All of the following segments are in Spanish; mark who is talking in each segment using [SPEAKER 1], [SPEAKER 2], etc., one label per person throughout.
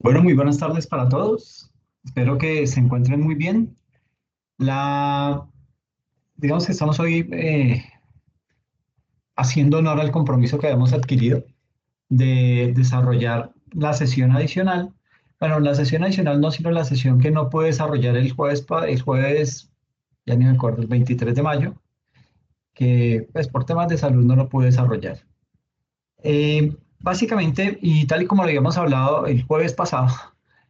[SPEAKER 1] Bueno, muy buenas tardes para todos. Espero que se encuentren muy bien. La, digamos que estamos hoy haciendo honor al compromiso que habíamos adquirido de desarrollar la sesión adicional. Bueno, la sesión adicional no, sino la sesión que no pude desarrollar el jueves, ya ni me acuerdo, el 23 de mayo, que pues por temas de salud no lo pude desarrollar. Básicamente, y tal y como lo habíamos hablado el jueves pasado,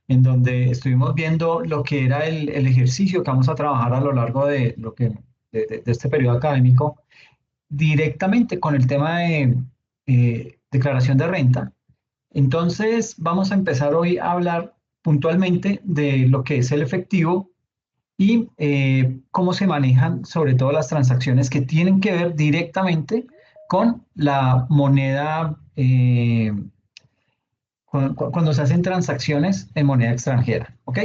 [SPEAKER 1] en donde estuvimos viendo lo que era el ejercicio que vamos a trabajar a lo largo de, de este periodo académico, directamente con el tema de declaración de renta. Entonces, vamos a empezar hoy a hablar puntualmente de lo que es el efectivo y cómo se manejan sobre todo las transacciones que tienen que ver directamente con la moneda, cuando se hacen transacciones en moneda extranjera, ¿ok?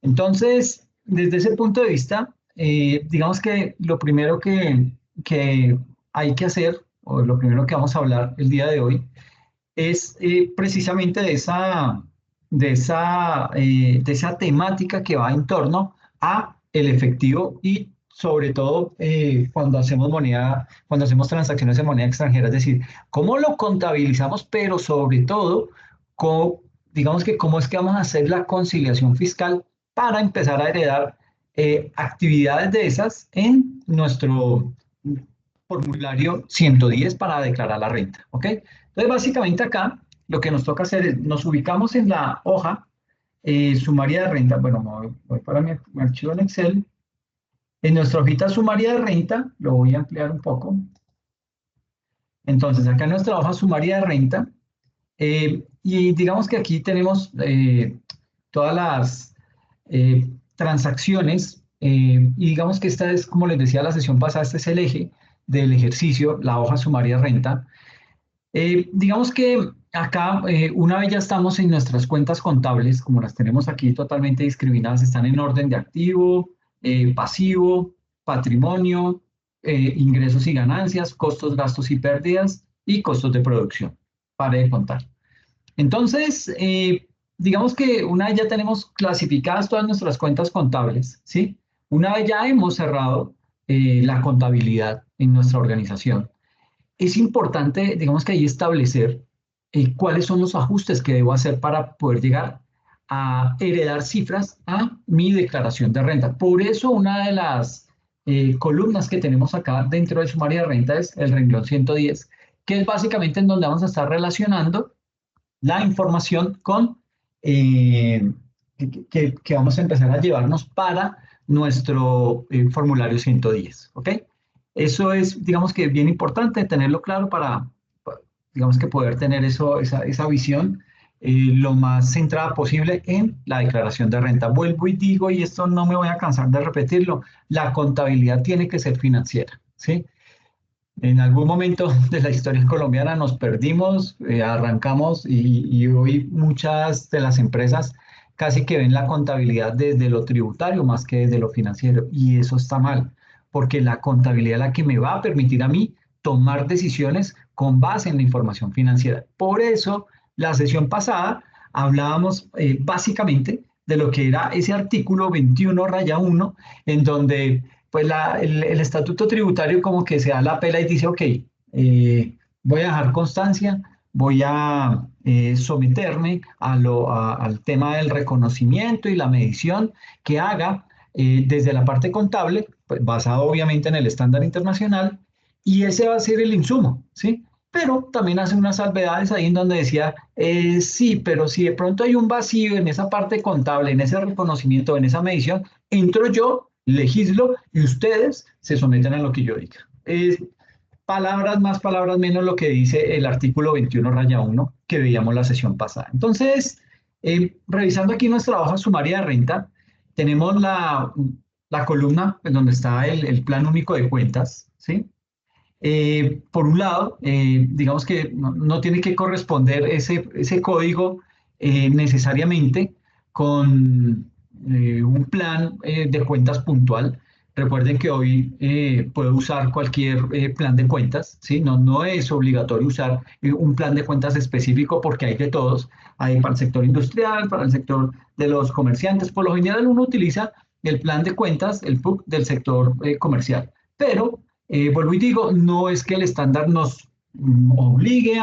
[SPEAKER 1] Entonces, desde ese punto de vista, digamos que lo primero que hay que hacer, o lo primero que vamos a hablar el día de hoy, es precisamente de esa temática que va en torno a el efectivo y sobre todo cuando hacemos transacciones en moneda extranjera, es decir, cómo lo contabilizamos, pero sobre todo, digamos que cómo es que vamos a hacer la conciliación fiscal para empezar a heredar actividades de esas en nuestro formulario 110 para declarar la renta, ¿ok? Entonces, básicamente acá lo que nos toca hacer es, nos ubicamos en la hoja sumaria de renta. Bueno, voy para mi archivo en Excel. En nuestra hojita sumaria de renta, lo voy a ampliar un poco. Entonces, acá en nuestra hoja sumaria de renta, y digamos que aquí tenemos todas las transacciones, y digamos que esta es, como les decía la sesión pasada, este es el eje del ejercicio, la hoja sumaria de renta. Digamos que acá, una vez ya estamos en nuestras cuentas contables, como las tenemos aquí totalmente discriminadas, están en orden de activo, pasivo, patrimonio, ingresos y ganancias, costos, gastos y pérdidas y costos de producción. Pare de contar. Entonces, digamos que una vez ya tenemos clasificadas todas nuestras cuentas contables, ¿sí? Una vez ya hemos cerrado la contabilidad en nuestra organización, es importante, digamos que ahí establecer cuáles son los ajustes que debo hacer para poder llegar a heredar cifras a mi declaración de renta. Por eso una de las columnas que tenemos acá dentro de sumaria de renta es el renglón 110, que es básicamente en donde vamos a estar relacionando la información con que vamos a empezar a llevarnos para nuestro formulario 110, ¿ok? Eso es, digamos que bien importante tenerlo claro digamos que poder tener esa visión lo más centrada posible en la declaración de renta. Vuelvo y digo, y esto no me voy a cansar de repetirlo, la contabilidad tiene que ser financiera, ¿sí? En algún momento de la historia colombiana nos perdimos, arrancamos y hoy muchas de las empresas casi que ven la contabilidad desde lo tributario más que desde lo financiero. Y eso está mal, porque la contabilidad es la que me va a permitir a mí tomar decisiones con base en la información financiera. Por eso, la sesión pasada hablábamos básicamente de lo que era ese artículo 21 raya 1, en donde pues el estatuto tributario como que se da la pela y dice, ok, voy a dejar constancia, voy a someterme al tema del reconocimiento y la medición que haga desde la parte contable, pues, basado obviamente en el estándar internacional, y ese va a ser el insumo, ¿sí? Pero también hace unas salvedades ahí en donde decía, sí, pero si de pronto hay un vacío en esa parte contable, en ese reconocimiento, en esa medición, entro yo, legislo y ustedes se someten a lo que yo diga. Palabras más, palabras menos lo que dice el artículo 21 raya 1 que veíamos la sesión pasada. Entonces, revisando aquí nuestra hoja sumaria de renta, tenemos la columna en donde está el plan único de cuentas, ¿sí? Por un lado, digamos que no tiene que corresponder ese código necesariamente con un plan de cuentas puntual, Recuerden que hoy puedo usar cualquier plan de cuentas, ¿sí? No, no es obligatorio usar un plan de cuentas específico porque hay de todos. Hay para el sector industrial, para el sector de los comerciantes. Por lo general uno utiliza el plan de cuentas, el PUC del sector comercial. Pero, vuelvo y digo, no es que el estándar nos obligue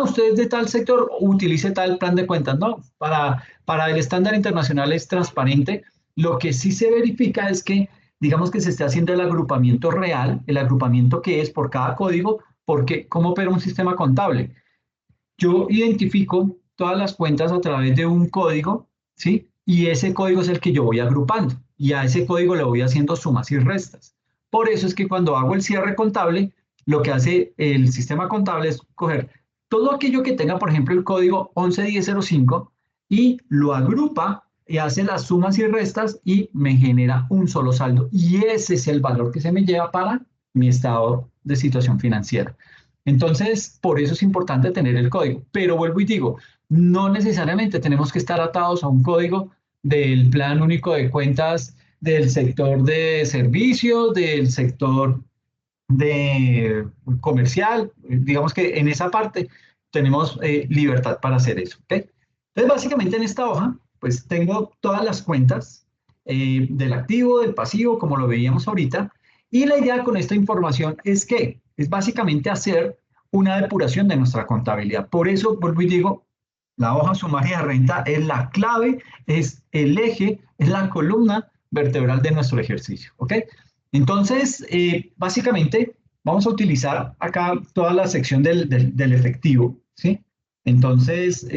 [SPEAKER 1] usted es de tal sector, utilice tal plan de cuentas. No, para el estándar internacional es transparente. Lo que sí se verifica es que digamos que se esté haciendo el agrupamiento real, el agrupamiento que es por cada código, porque ¿cómo opera un sistema contable? Yo identifico todas las cuentas a través de un código, ¿sí? Y ese código es el que yo voy agrupando y a ese código le voy haciendo sumas y restas. Por eso es que cuando hago el cierre contable, lo que hace el sistema contable es coger todo aquello que tenga, por ejemplo, el código 111005 y lo agrupa y hace las sumas y restas y me genera un solo saldo. Y ese es el valor que se me lleva para mi estado de situación financiera. Entonces, por eso es importante tener el código. Pero vuelvo y digo, no necesariamente tenemos que estar atados a un código del Plan Único de Cuentas del sector de servicios, del sector de comercial. Digamos que en esa parte tenemos libertad para hacer eso. ¿Okay? Entonces, básicamente en esta hoja, pues tengo todas las cuentas del activo, del pasivo, como lo veíamos ahorita. Y la idea con esta información es que es básicamente hacer una depuración de nuestra contabilidad. Por eso, vuelvo y digo, la hoja sumaria de renta es la clave, es el eje, es la columna vertebral de nuestro ejercicio. ¿Ok? Entonces, básicamente, vamos a utilizar acá toda la sección del efectivo, ¿sí? Entonces,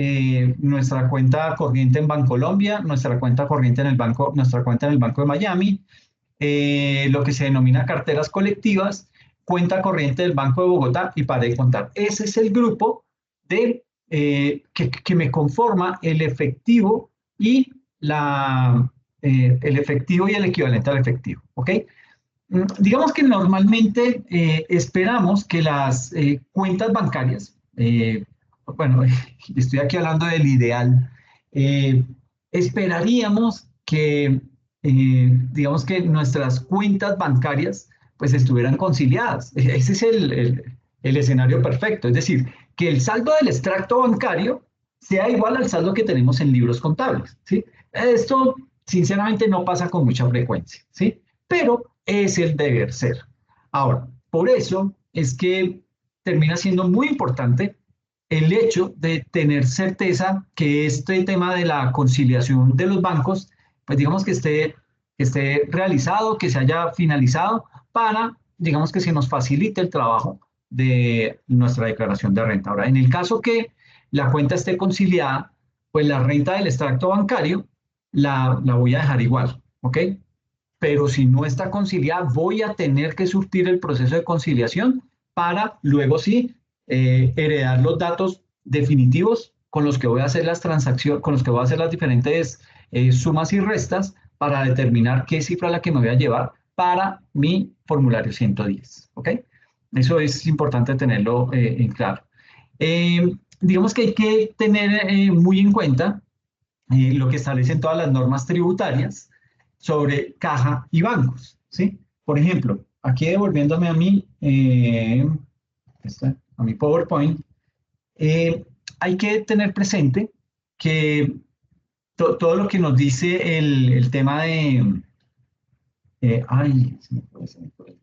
[SPEAKER 1] nuestra cuenta corriente en Bancolombia, nuestra cuenta corriente en el banco, nuestra cuenta en el Banco de Miami, lo que se denomina carteras colectivas, cuenta corriente del Banco de Bogotá y para de contar. Ese es el grupo que me conforma el efectivo y el efectivo y el equivalente al efectivo, ¿ok? Digamos que normalmente esperamos que las cuentas bancarias, bueno, estoy aquí hablando del ideal, eh, esperaríamos que, digamos que nuestras cuentas bancarias pues estuvieran conciliadas. Ese es el escenario perfecto, es decir, que el saldo del extracto bancario sea igual al saldo que tenemos en libros contables, ¿sí? Esto, sinceramente, no pasa con mucha frecuencia, ¿sí? Pero es el deber ser. Ahora, por eso es que termina siendo muy importante el hecho de tener certeza que este tema de la conciliación de los bancos, pues digamos que esté realizado, que se haya finalizado para, digamos que se nos facilite el trabajo de nuestra declaración de renta. Ahora, en el caso que la cuenta esté conciliada, pues la renta del extracto bancario la voy a dejar igual, ¿ok? Pero si no está conciliada, voy a tener que surtir el proceso de conciliación para luego sí heredar los datos definitivos con los que voy a hacer las transacciones, con los que voy a hacer las diferentes sumas y restas para determinar qué cifra es la que me voy a llevar para mi formulario 110. ¿Ok? Eso es importante tenerlo en claro. Digamos que hay que tener muy en cuenta lo que establecen todas las normas tributarias sobre caja y bancos, ¿sí? Por ejemplo, aquí devolviéndome a mi PowerPoint, hay que tener presente que todo lo que nos dice el tema de, se me fue,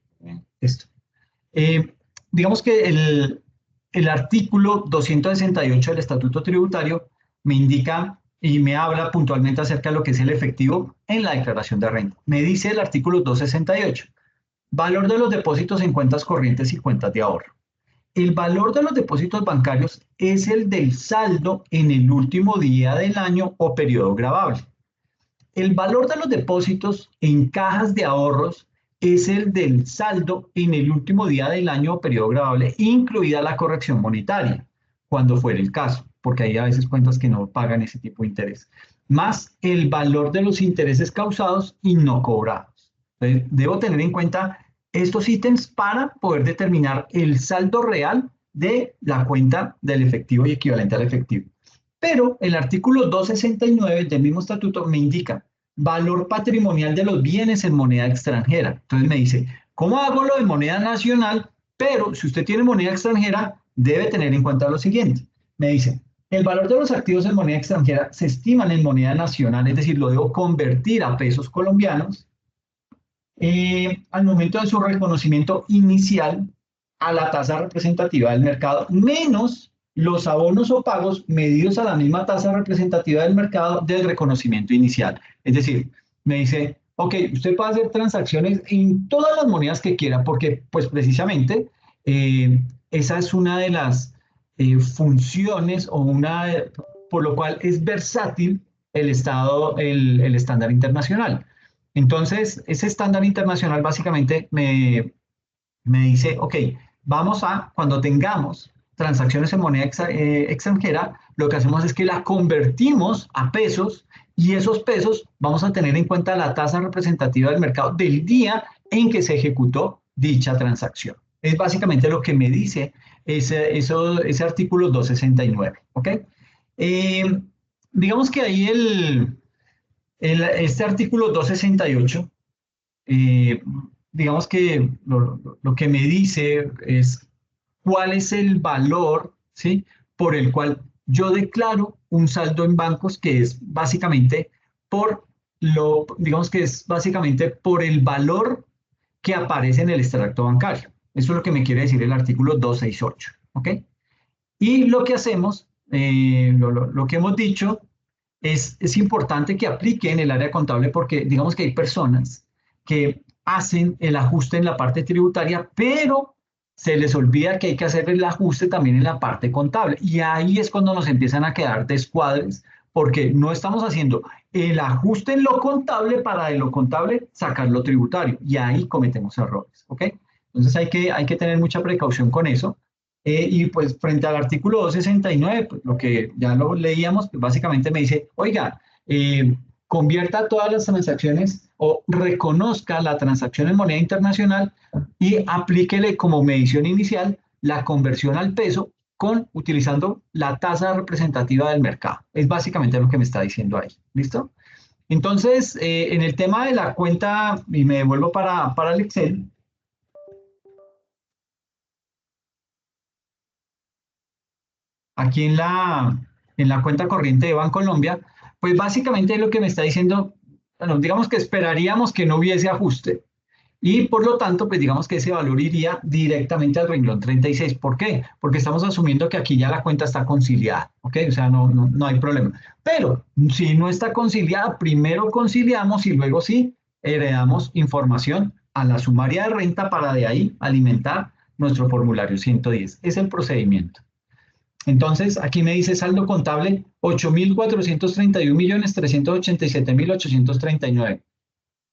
[SPEAKER 1] esto. Eh, digamos que el artículo 268 del Estatuto Tributario me indica y me habla puntualmente acerca de lo que es el efectivo en la declaración de renta. Me dice el artículo 268, valor de los depósitos en cuentas corrientes y cuentas de ahorro. El valor de los depósitos bancarios es el del saldo en el último día del año o periodo gravable. El valor de los depósitos en cajas de ahorros es el del saldo en el último día del año o periodo gravable, incluida la corrección monetaria, cuando fuera el caso, porque hay a veces cuentas que no pagan ese tipo de interés, más el valor de los intereses causados y no cobrados. Entonces, debo tener en cuenta estos ítems para poder determinar el saldo real de la cuenta del efectivo y equivalente al efectivo. Pero el artículo 269 del mismo estatuto me indica valor patrimonial de los bienes en moneda extranjera. Entonces me dice, ¿cómo hago lo de moneda nacional? Pero si usted tiene moneda extranjera, debe tener en cuenta lo siguiente. Me dice, el valor de los activos en moneda extranjera se estiman en moneda nacional, es decir, lo debo convertir a pesos colombianos al momento de su reconocimiento inicial a la tasa representativa del mercado, menos los abonos o pagos medidos a la misma tasa representativa del mercado del reconocimiento inicial. Es decir, me dice, ok, usted puede hacer transacciones en todas las monedas que quiera, porque pues precisamente esa es una de las funciones o por lo cual es versátil el estándar internacional. Entonces, ese estándar internacional básicamente me dice, ok, cuando tengamos transacciones en moneda extranjera, lo que hacemos es que la convertimos a pesos y esos pesos vamos a tener en cuenta la tasa representativa del mercado del día en que se ejecutó dicha transacción. Es básicamente lo que me dice ese artículo 269, ¿ok? Eh, digamos que ahí este artículo 268 eh, digamos que lo que me dice es cuál es el valor, ¿sí? Por el cual yo declaro un saldo en bancos que es básicamente digamos que es básicamente por el valor que aparece en el extracto bancario. Eso es lo que me quiere decir el artículo 268, ¿ok? Y lo que hacemos, lo que hemos dicho, es importante que aplique en el área contable porque digamos que hay personas que hacen el ajuste en la parte tributaria, pero se les olvida que hay que hacer el ajuste también en la parte contable. Y ahí es cuando nos empiezan a quedar descuadres, porque no estamos haciendo el ajuste en lo contable para de lo contable sacar lo tributario. Y ahí cometemos errores, ¿ok? Entonces hay que tener mucha precaución con eso. Y pues frente al artículo 269, pues, lo que ya lo leíamos, pues básicamente me dice, oiga, convierta todas las transacciones o reconozca la transacción en moneda internacional y aplíquele como medición inicial la conversión al peso utilizando la tasa representativa del mercado. Es básicamente lo que me está diciendo ahí. ¿Listo? Entonces, en el tema de la cuenta, y me devuelvo para el Excel, aquí en la cuenta corriente de Bancolombia, pues básicamente lo que me está diciendo, bueno, digamos que esperaríamos que no hubiese ajuste y por lo tanto, pues digamos que ese valor iría directamente al renglón 36. ¿Por qué? Porque estamos asumiendo que aquí ya la cuenta está conciliada, ¿ok? O sea, no hay problema. Pero si no está conciliada, primero conciliamos y luego sí heredamos información a la sumaria de renta para de ahí alimentar nuestro formulario 110. Es el procedimiento. Entonces, aquí me dice saldo contable 8.431.387.839.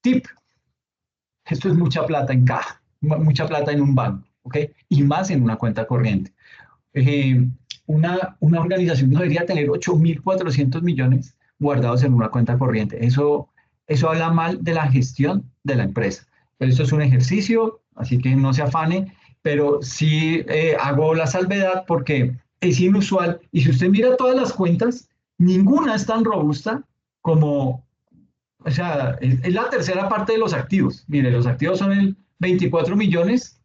[SPEAKER 1] Tip, esto es mucha plata en caja, mucha plata en un banco, ¿ok? Y más en una cuenta corriente. Eh, una organización no debería tener 8.400 millones guardados en una cuenta corriente. Eso habla mal de la gestión de la empresa. Pero esto es un ejercicio, así que no se afane, pero sí hago la salvedad porque es inusual. Y si usted mira todas las cuentas, ninguna es tan robusta como, o sea, es la tercera parte de los activos. Mire, los activos son el 24 millones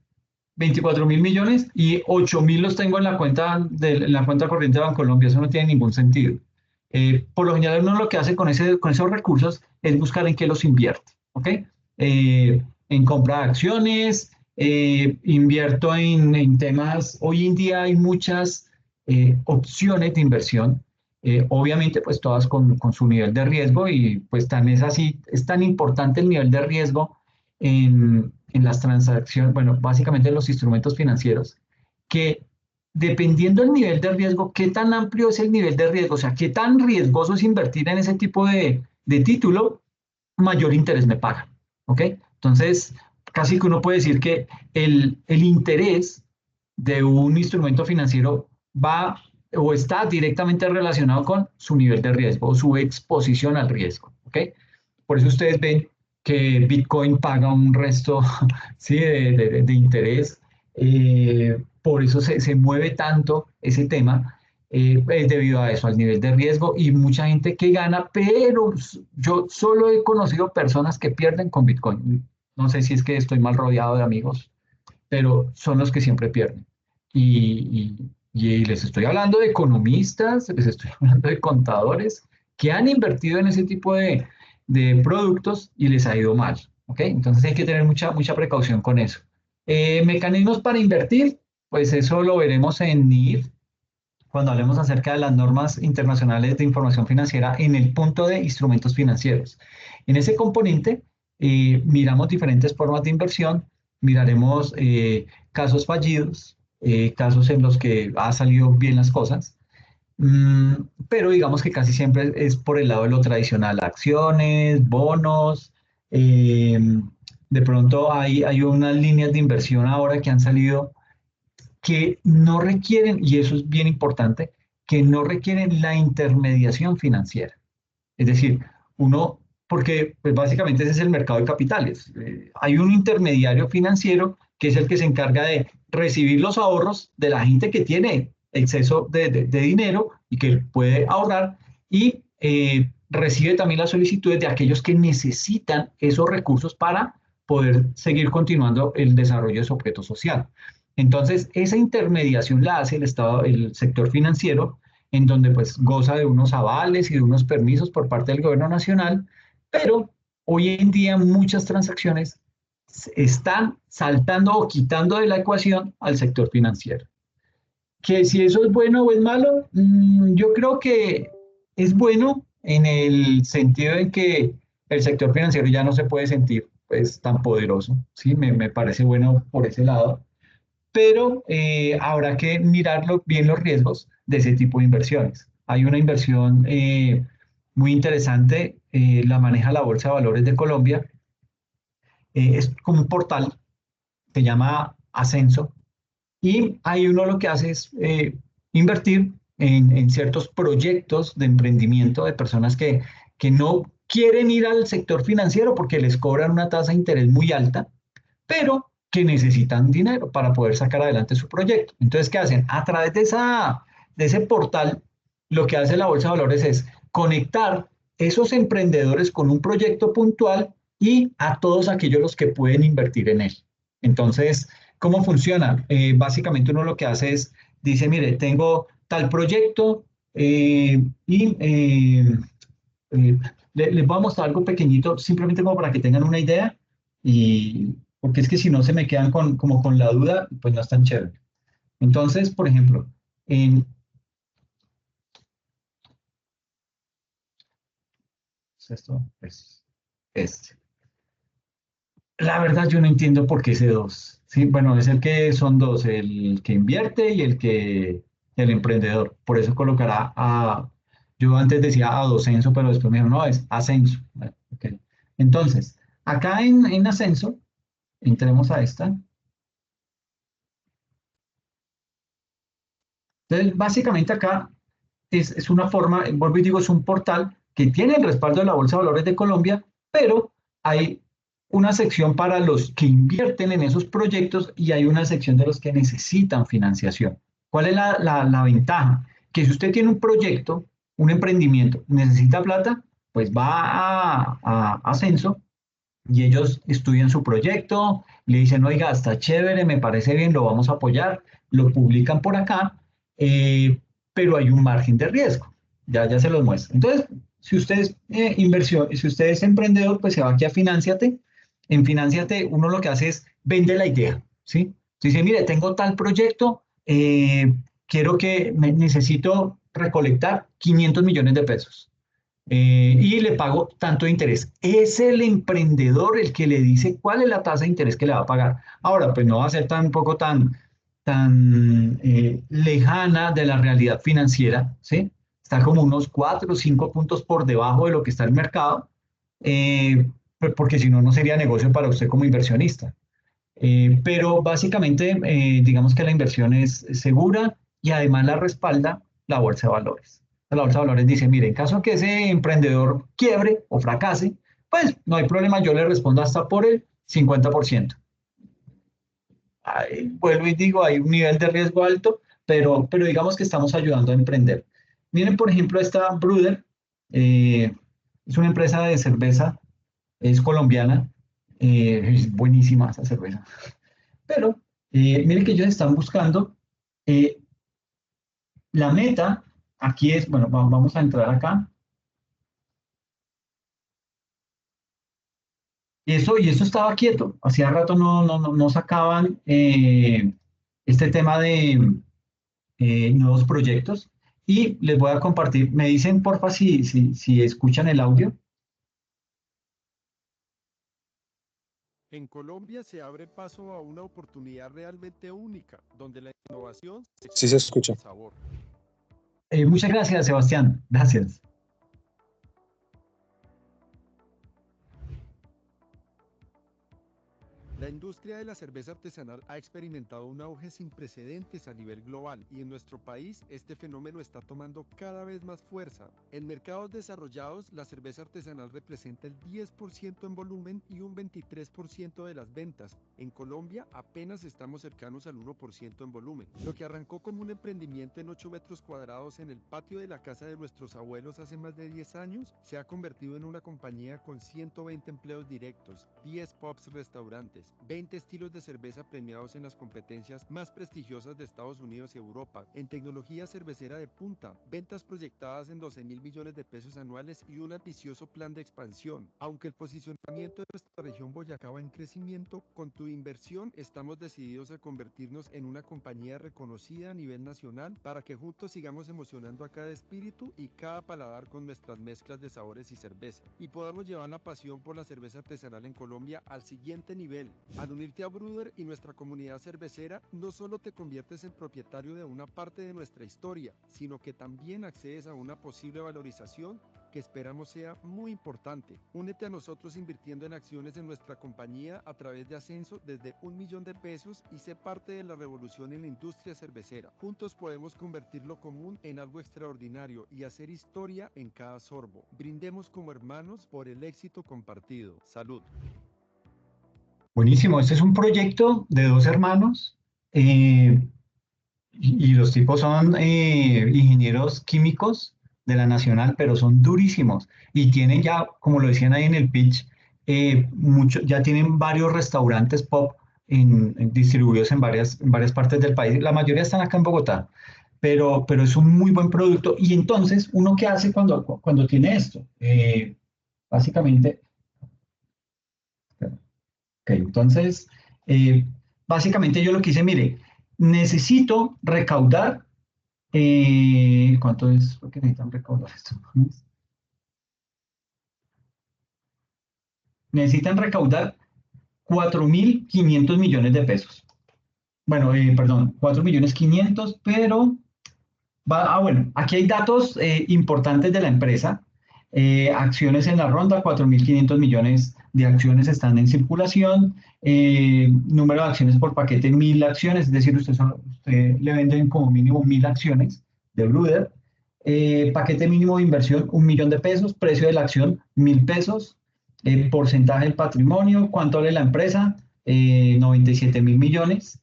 [SPEAKER 1] 24.000 millones y 8.000 los tengo en la cuenta corriente de Bancolombia. Eso no tiene ningún sentido. Por lo general, uno lo que hace con esos recursos es buscar en qué los invierte. ¿Ok? En compra de acciones, invierto en temas. Hoy en día hay muchas opciones de inversión. Obviamente, pues todas con su nivel de riesgo y pues es tan importante el nivel de riesgo en las transacciones, bueno, básicamente en los instrumentos financieros, que dependiendo del nivel de riesgo, qué tan amplio es el nivel de riesgo, o sea, qué tan riesgoso es invertir en ese tipo de título, mayor interés me paga. ¿Ok? Entonces, casi que uno puede decir que el interés de un instrumento financiero va o está directamente relacionado con su nivel de riesgo o su exposición al riesgo. ¿Ok? Por eso ustedes ven que Bitcoin paga un resto ¿sí? de interés. Por eso se mueve tanto ese tema. es debido a eso, al nivel de riesgo y mucha gente que gana, pero yo solo he conocido personas que pierden con Bitcoin. No sé si es que estoy mal rodeado de amigos, pero son los que siempre pierden. Y les estoy hablando de economistas, les estoy hablando de contadores que han invertido en ese tipo de productos y les ha ido mal. ¿Ok? Entonces hay que tener mucha precaución con eso. Mecanismos para invertir, pues eso lo veremos en NIF cuando hablemos acerca de las normas internacionales de información financiera en el punto de instrumentos financieros. En ese componente miramos diferentes formas de inversión, miraremos casos fallidos, casos en los que ha salido bien las cosas, mm, pero digamos que casi siempre es por el lado de lo tradicional, acciones, bonos, eh, de pronto hay unas líneas de inversión ahora que han salido que no requieren, y eso es bien importante, que no requieren la intermediación financiera. Es decir, uno, porque pues básicamente ese es el mercado de capitales. Hay un intermediario financiero que es el que se encarga de recibir los ahorros de la gente que tiene exceso de dinero y que puede ahorrar y recibe también las solicitudes de aquellos que necesitan esos recursos para poder seguir continuando el desarrollo de su objeto social. Entonces, esa intermediación la hace el Estado, el sector financiero, en donde pues goza de unos avales y de unos permisos por parte del gobierno nacional, pero hoy en día muchas transacciones están saltando o quitando de la ecuación al sector financiero. Que si eso es bueno o es malo, yo creo que es bueno en el sentido en que el sector financiero ya no se puede sentir pues tan poderoso, ¿sí? Me parece bueno por ese lado, pero habrá que mirarlo bien los riesgos de ese tipo de inversiones. Hay una inversión muy interesante, la maneja la Bolsa de Valores de Colombia, es como un portal, se llama Ascenso, y ahí uno lo que hace es invertir en ciertos proyectos de emprendimiento de personas que no quieren ir al sector financiero porque les cobran una tasa de interés muy alta, pero que necesitan dinero para poder sacar adelante su proyecto. Entonces, ¿qué hacen? A través de ese portal, lo que hace la Bolsa de Valores es conectar esos emprendedores con un proyecto puntual y a todos aquellos los que pueden invertir en él. Entonces, ¿cómo funciona? Básicamente uno lo que hace es, dice, mire, tengo tal proyecto y les voy a mostrar algo pequeñito, simplemente como para que tengan una idea, y porque es que si no se me quedan como con la duda, pues no es tan chévere. Entonces, por ejemplo, en esto, pues, este. La verdad yo no entiendo por qué ese dos. Sí, bueno, es el que son dos, el que invierte y el emprendedor. Por eso colocará yo antes decía a Docenso, pero después me dijo, no, es Ascenso. Bueno, ok. Entonces, acá en Ascenso, entremos a esta. Entonces, básicamente acá es una forma, vuelvo y digo, es un portal que tiene el respaldo de la Bolsa de Valores de Colombia, pero hay una sección para los que invierten en esos proyectos y hay una sección de los que necesitan financiación. ¿Cuál es la ventaja? Que si usted tiene un proyecto, un emprendimiento, necesita plata, pues va a Ascenso y ellos estudian su proyecto, le dicen, oiga, está chévere, me parece bien, lo vamos a apoyar, lo publican por acá, pero hay un margen de riesgo, ya se los muestro. Entonces, si usted es inversión, si usted es emprendedor, pues se va aquí a Finánciate. En Finánciate uno lo que hace es vende la idea, ¿sí? Dice, mire, tengo tal proyecto, quiero que necesito recolectar 500 millones de pesos y le pago tanto de interés. Es el emprendedor el que le dice cuál es la tasa de interés que le va a pagar. Ahora, pues no va a ser tampoco tan lejana de la realidad financiera, ¿sí? Está como unos 4 o 5 puntos por debajo de lo que está el mercado, porque si no, no sería negocio para usted como inversionista. Pero básicamente, digamos que la inversión es segura y además la respalda la bolsa de valores. La bolsa de valores dice, mire, en caso que ese emprendedor quiebre o fracase, pues no hay problema, yo le respondo hasta por el 50%. Vuelvo y digo, hay un nivel de riesgo alto, pero digamos que estamos ayudando a emprender. Miren, por ejemplo, esta Bruder, es una empresa de cerveza, es colombiana, es buenísima esa cerveza, pero miren que ellos están buscando eh, la meta, aquí es, bueno, vamos a entrar acá. Y eso estaba quieto. Hacía rato no sacaban este tema de nuevos proyectos. Y les voy a compartir. Me dicen, porfa, si escuchan el audio.
[SPEAKER 2] En Colombia se abre paso a una oportunidad realmente única, donde la innovación se
[SPEAKER 3] Sí se
[SPEAKER 2] expresa
[SPEAKER 3] escucha.
[SPEAKER 2] con sabor.
[SPEAKER 1] Muchas gracias, Sebastián. Gracias.
[SPEAKER 2] La industria de la cerveza artesanal ha experimentado un auge sin precedentes a nivel global y en nuestro país este fenómeno está tomando cada vez más fuerza. En mercados desarrollados, la cerveza artesanal representa el 10% en volumen y un 23% de las ventas. En Colombia apenas estamos cercanos al 1% en volumen. Lo que arrancó como un emprendimiento en 8 metros cuadrados en el patio de la casa de nuestros abuelos hace más de 10 años, se ha convertido en una compañía con 120 empleos directos, 10 pubs restaurantes, 20 estilos de cerveza premiados en las competencias más prestigiosas de Estados Unidos y Europa, en tecnología cervecera de punta, ventas proyectadas en 12.000 millones de pesos anuales y un ambicioso plan de expansión. Aunque el posicionamiento de nuestra región Boyacá va en crecimiento, con tu inversión estamos decididos a convertirnos en una compañía reconocida a nivel nacional para que juntos sigamos emocionando a cada espíritu y cada paladar con nuestras mezclas de sabores y cerveza, y podamos llevar la pasión por la cerveza artesanal en Colombia al siguiente nivel. Al unirte a Bruder y nuestra comunidad cervecera, no solo te conviertes en propietario de una parte de nuestra historia, sino que también accedes a una posible valorización que esperamos sea muy importante. Únete a nosotros invirtiendo en acciones en nuestra compañía a través de Ascenso desde $1.000.000 y sé parte de la revolución en la industria cervecera. Juntos podemos convertir lo común en algo extraordinario y hacer historia en cada sorbo. Brindemos como hermanos por el éxito compartido. Salud.
[SPEAKER 1] Buenísimo. Este es un proyecto de dos hermanos. eh, y los tipos son ingenieros químicos de la Nacional, pero son durísimos y tienen ya, como lo decían ahí en el pitch, ya tienen varios restaurantes pop distribuidos en varias partes del país. La mayoría están acá en Bogotá, pero es un muy buen producto. Y entonces, ¿uno qué hace cuando tiene esto? Básicamente, ok, entonces, eh, básicamente yo lo que hice, mire, necesito recaudar. ¿Cuánto es lo que necesitan recaudar esto? Necesitan recaudar 4.500 millones de pesos. Bueno, perdón, 4.500.000, pero bueno, aquí hay datos importantes de la empresa. Acciones en la ronda, 4.500 millones de acciones están en circulación. Número de acciones por paquete, 1.000 acciones, es decir, usted le venden como mínimo 1.000 acciones de Bruder. Paquete mínimo de inversión, 1.000.000 de pesos. Precio de la acción, 1.000 pesos. Porcentaje del patrimonio, ¿cuánto vale la empresa? 97.000 millones.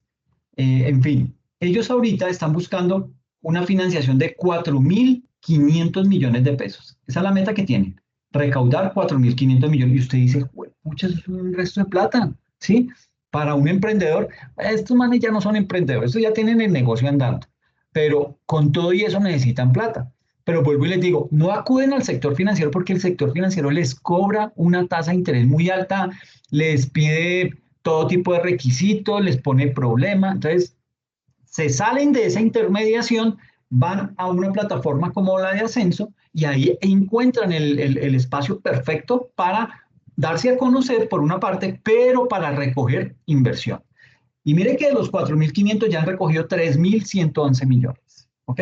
[SPEAKER 1] En fin, ellos ahorita están buscando una financiación de 4.500 millones de pesos. Esa es la meta que tienen, recaudar 4.500 millones. Y usted dice, pucha, eso es un resto de plata, ¿sí? Para un emprendedor, estos manes ya no son emprendedores, estos ya tienen el negocio andando, pero con todo y eso necesitan plata. Pero vuelvo y les digo, no acuden al sector financiero porque el sector financiero les cobra una tasa de interés muy alta, les pide todo tipo de requisitos, les pone problemas. Entonces, se salen de esa intermediación, van a una plataforma como la de Ascenso y ahí encuentran el espacio perfecto para darse a conocer por una parte, pero para recoger inversión. Y mire que de los 4.500 ya han recogido 3.111 millones. ¿Ok?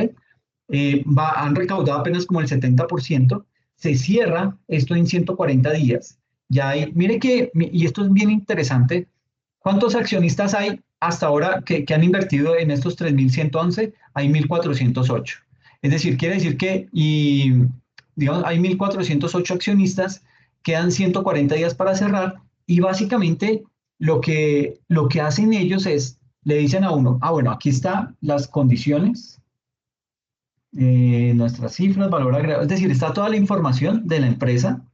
[SPEAKER 1] Han recaudado apenas como el 70%. Se cierra esto en 140 días. Ya hay, mire que, y esto es bien interesante, ¿cuántos accionistas hay hasta ahora que han invertido en estos 3.111? Hay 1.408. Es decir, quiere decir que digamos, hay 1.408 accionistas, quedan 140 días para cerrar y básicamente lo que hacen ellos es le dicen a uno, ah, bueno, aquí están las condiciones, nuestras cifras, valor agregado, es decir, está toda la información de la empresa.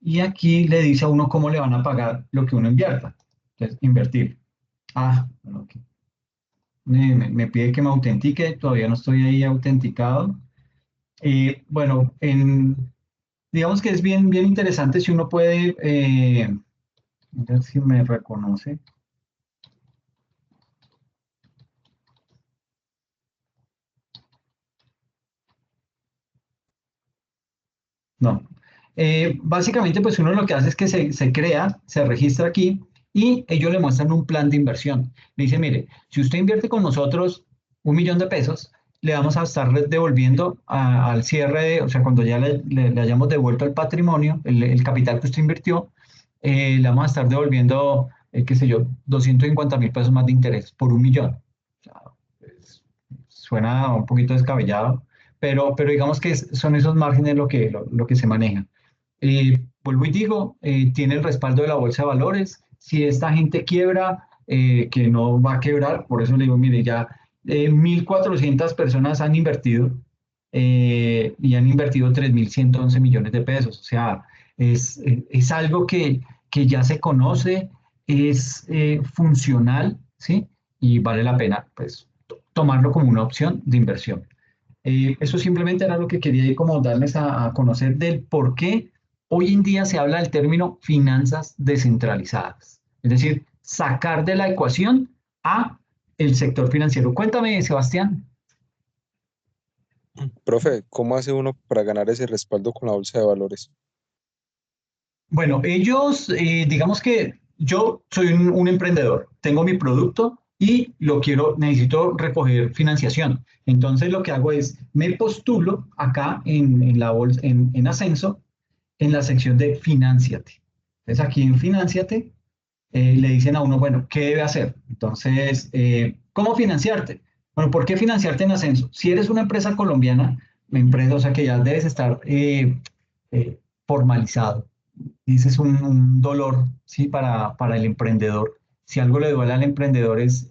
[SPEAKER 1] Y aquí le dice a uno cómo le van a pagar lo que uno invierta. Entonces, invertir. Ah, bueno, ok. Me pide que me autentique, todavía no estoy ahí autenticado. Bueno, digamos que es bien, bien interesante si uno puede, a ver si me reconoce. No. Básicamente, pues uno lo que hace es que se crea, se registra aquí y ellos le muestran un plan de inversión. Le dice, mire, si usted invierte con nosotros 1 millón de pesos, le vamos a estar devolviendo al cierre, o sea, cuando ya le hayamos devuelto el patrimonio, el capital que usted invirtió, le vamos a estar devolviendo, qué sé yo, 250.000 pesos más de interés por 1 millón. O sea, pues, suena un poquito descabellado, pero digamos que son esos márgenes lo que se maneja. Vuelvo y digo, tiene el respaldo de la bolsa de valores. Si esta gente quiebra, que no va a quebrar, por eso le digo, mire, ya 1.400 personas han invertido y han invertido 3.111 millones de pesos. O sea, es algo que ya se conoce, es funcional, ¿sí? Y vale la pena, pues, tomarlo como una opción de inversión. Eso simplemente era lo que quería ir como darles a conocer del por qué hoy en día se habla del término finanzas descentralizadas. Es decir, sacar de la ecuación a el sector financiero. Cuéntame, Sebastián.
[SPEAKER 3] Profe, ¿cómo hace uno para ganar ese respaldo con la bolsa de valores?
[SPEAKER 1] Bueno, ellos, digamos que yo soy un emprendedor, tengo mi producto y necesito recoger financiación. Entonces lo que hago es, me postulo acá en la bolsa, en Ascenso, en la sección de Finánciate. Entonces aquí en Finánciate le dicen a uno, bueno, ¿qué debe hacer? Entonces, ¿cómo financiarte? Bueno, ¿por qué financiarte en Ascenso? Si eres una empresa colombiana, empresa, o sea que ya debes estar formalizado. Y ese es un dolor, ¿sí? Para el emprendedor. Si algo le duele al emprendedor es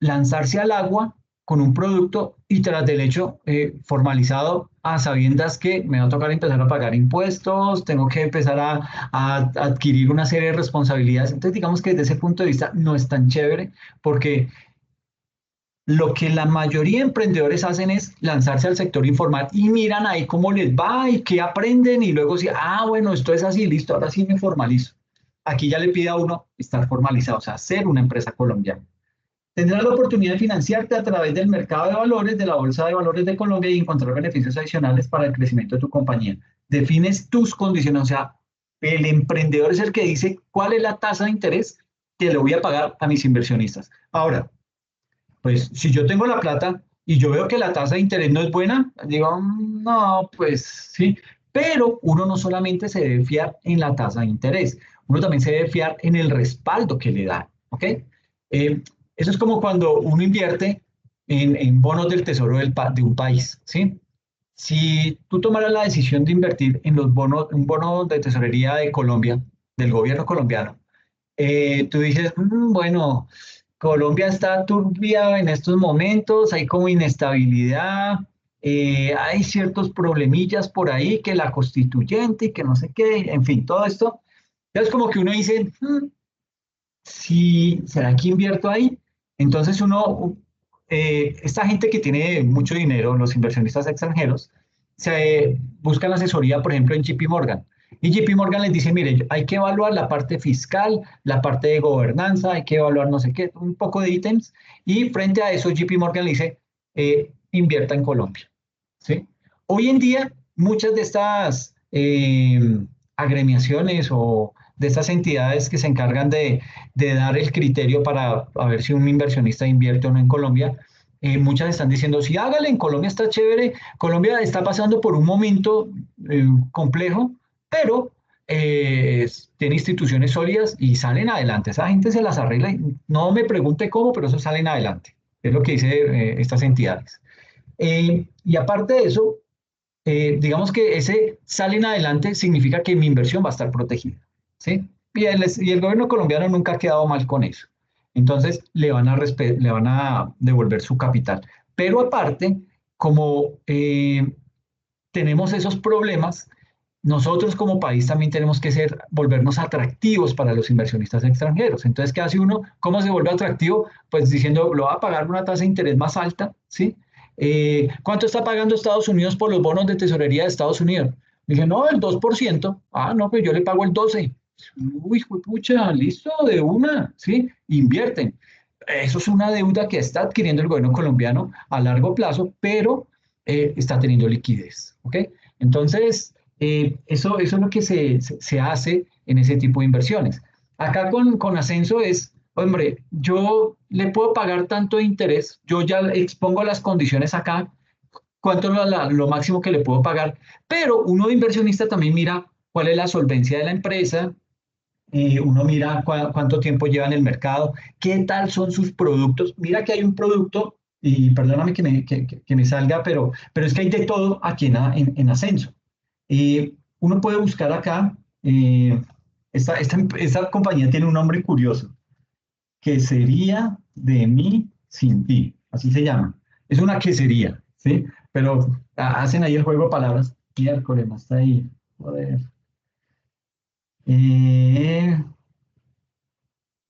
[SPEAKER 1] lanzarse al agua con un producto y tras del hecho formalizado a sabiendas que me va a tocar empezar a pagar impuestos, tengo que empezar a adquirir una serie de responsabilidades. Entonces, digamos que desde ese punto de vista no es tan chévere porque lo que la mayoría de emprendedores hacen es lanzarse al sector informal y miran ahí cómo les va y qué aprenden y luego sí, ah, bueno, esto es así, listo, ahora sí me formalizo. Aquí ya le pide a uno estar formalizado, o sea, ser una empresa colombiana. Tendrás la oportunidad de financiarte a través del mercado de valores, de la Bolsa de Valores de Colombia y encontrar beneficios adicionales para el crecimiento de tu compañía. Defines tus condiciones, o sea, el emprendedor es el que dice cuál es la tasa de interés que le voy a pagar a mis inversionistas. Ahora, pues si yo tengo la plata y yo veo que la tasa de interés no es buena, digo, no, pues sí, pero uno no solamente se debe fiar en la tasa de interés, uno también se debe fiar en el respaldo que le da, ¿ok? Eso es como cuando uno invierte en bonos del tesoro de un país, ¿sí? Si tú tomaras la decisión de invertir en los bonos, un bono de tesorería de Colombia, del gobierno colombiano, tú dices, bueno, Colombia está turbia en estos momentos, hay como inestabilidad, hay ciertos problemillas por ahí, que la constituyente y que no sé qué, en fin, todo esto. Entonces como que uno dice, sí, ¿será que invierto ahí? Entonces esta gente que tiene mucho dinero, los inversionistas extranjeros, se buscan asesoría, por ejemplo, en JP Morgan. Y JP Morgan les dice, mire, hay que evaluar la parte fiscal, la parte de gobernanza, hay que evaluar no sé qué, un poco de ítems. Y frente a eso, JP Morgan le dice, invierta en Colombia. ¿Sí? Hoy en día, muchas de estas agremiaciones o de estas entidades que se encargan de dar el criterio para a ver si un inversionista invierte o no en Colombia, muchas están diciendo, sí, hágale, en Colombia está chévere, Colombia está pasando por un momento complejo, pero tiene instituciones sólidas y salen adelante. Esa gente se las arregla, y no me pregunte cómo, pero eso salen adelante. Es lo que dicen estas entidades. Y aparte de eso, digamos que ese salen adelante significa que mi inversión va a estar protegida. ¿sí? Y el gobierno colombiano nunca ha quedado mal con eso. Entonces, le van a devolver su capital. Pero aparte, como tenemos esos problemas, nosotros como país también tenemos que volvernos atractivos para los inversionistas extranjeros. Entonces, ¿qué hace uno? ¿Cómo se vuelve atractivo? Pues diciendo, lo va a pagar una tasa de interés más alta, ¿sí? ¿Cuánto está pagando Estados Unidos por los bonos de tesorería de Estados Unidos? Dije, no, el 2%. Ah, no, pues yo le pago el 12%. Uy, pucha, listo, de una, ¿sí? Invierten. Eso es una deuda que está adquiriendo el gobierno colombiano a largo plazo, pero está teniendo liquidez, ¿ok? Entonces, eso es lo que se hace en ese tipo de inversiones. Acá con Ascenso es, hombre, yo le puedo pagar tanto de interés, yo ya expongo las condiciones acá, cuánto es lo máximo que le puedo pagar, pero uno de inversionista también mira cuál es la solvencia de la empresa, uno mira cuánto tiempo lleva en el mercado, qué tal son sus productos. Mira que hay un producto, y perdóname que me salga, pero es que hay de todo aquí en Ascenso. Uno puede buscar acá, esta compañía tiene un nombre curioso, que sería de mí sin ti, así se llama. Es una quesería, ¿sí? Pero hacen ahí el juego de palabras. Miércoles, no está ahí. Joder. Eh,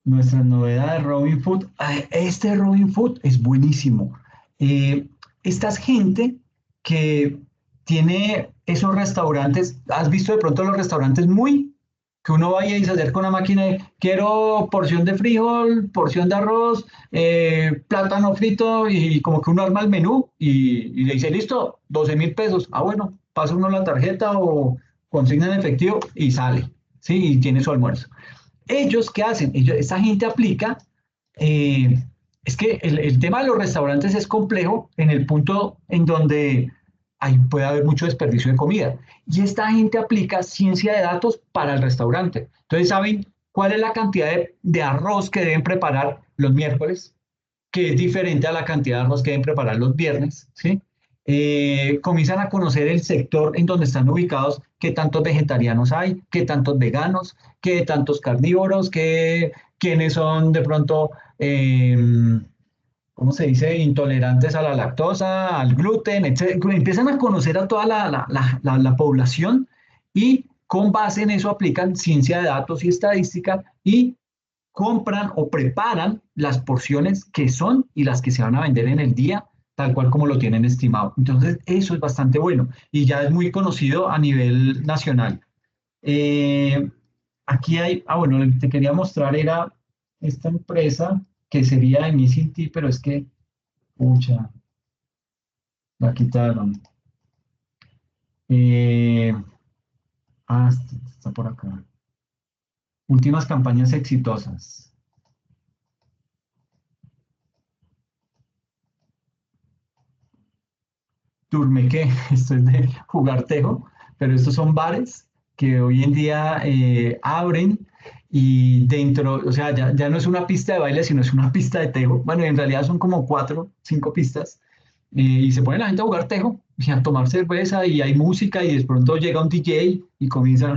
[SPEAKER 1] Nuestras novedades, Robin Food. Este Robin Food es buenísimo. Eh, Esta es gente que tiene esos restaurantes. ¿Has visto de pronto los restaurantes muy? Que uno vaya y se acerca a una máquina de, quiero porción de frijol, porción de arroz, plátano frito y como que uno arma el menú y le dice, listo, 12.000 pesos. Ah, bueno, pasa uno la tarjeta o consigna en efectivo y sale, ¿sí? Y tiene su almuerzo. ¿Ellos qué hacen? Esta gente aplica, eh, es que el tema de los restaurantes es complejo en el punto en donde puede haber mucho desperdicio de comida. Y esta gente aplica ciencia de datos para el restaurante. Entonces, ¿saben cuál es la cantidad de arroz que deben preparar los miércoles? Que es diferente a la cantidad de arroz que deben preparar los viernes, ¿sí? Comienzan a conocer el sector en donde están ubicados, qué tantos vegetarianos hay, qué tantos veganos, qué tantos carnívoros, quiénes son de pronto, ¿cómo se dice?, intolerantes a la lactosa, al gluten, etc. Empiezan a conocer a toda la población y con base en eso aplican ciencia de datos y estadística y compran o preparan las porciones que son y las que se van a vender en el día, tal cual como lo tienen estimado. Entonces, eso es bastante bueno y ya es muy conocido a nivel nacional. Eh, Aquí hay, bueno, lo que te quería mostrar era esta empresa que sería de mí sin ti, pero es que, pucha, la quitaron. Eh, está por acá. Últimas campañas exitosas. Turmequé, esto es de jugar tejo, pero estos son bares que hoy en día abren y dentro, o sea, ya no es una pista de baile, sino es una pista de tejo. Bueno, en realidad son como 4, 5 pistas y se pone la gente a jugar tejo y a tomar cerveza y hay música y de pronto llega un DJ y comienzan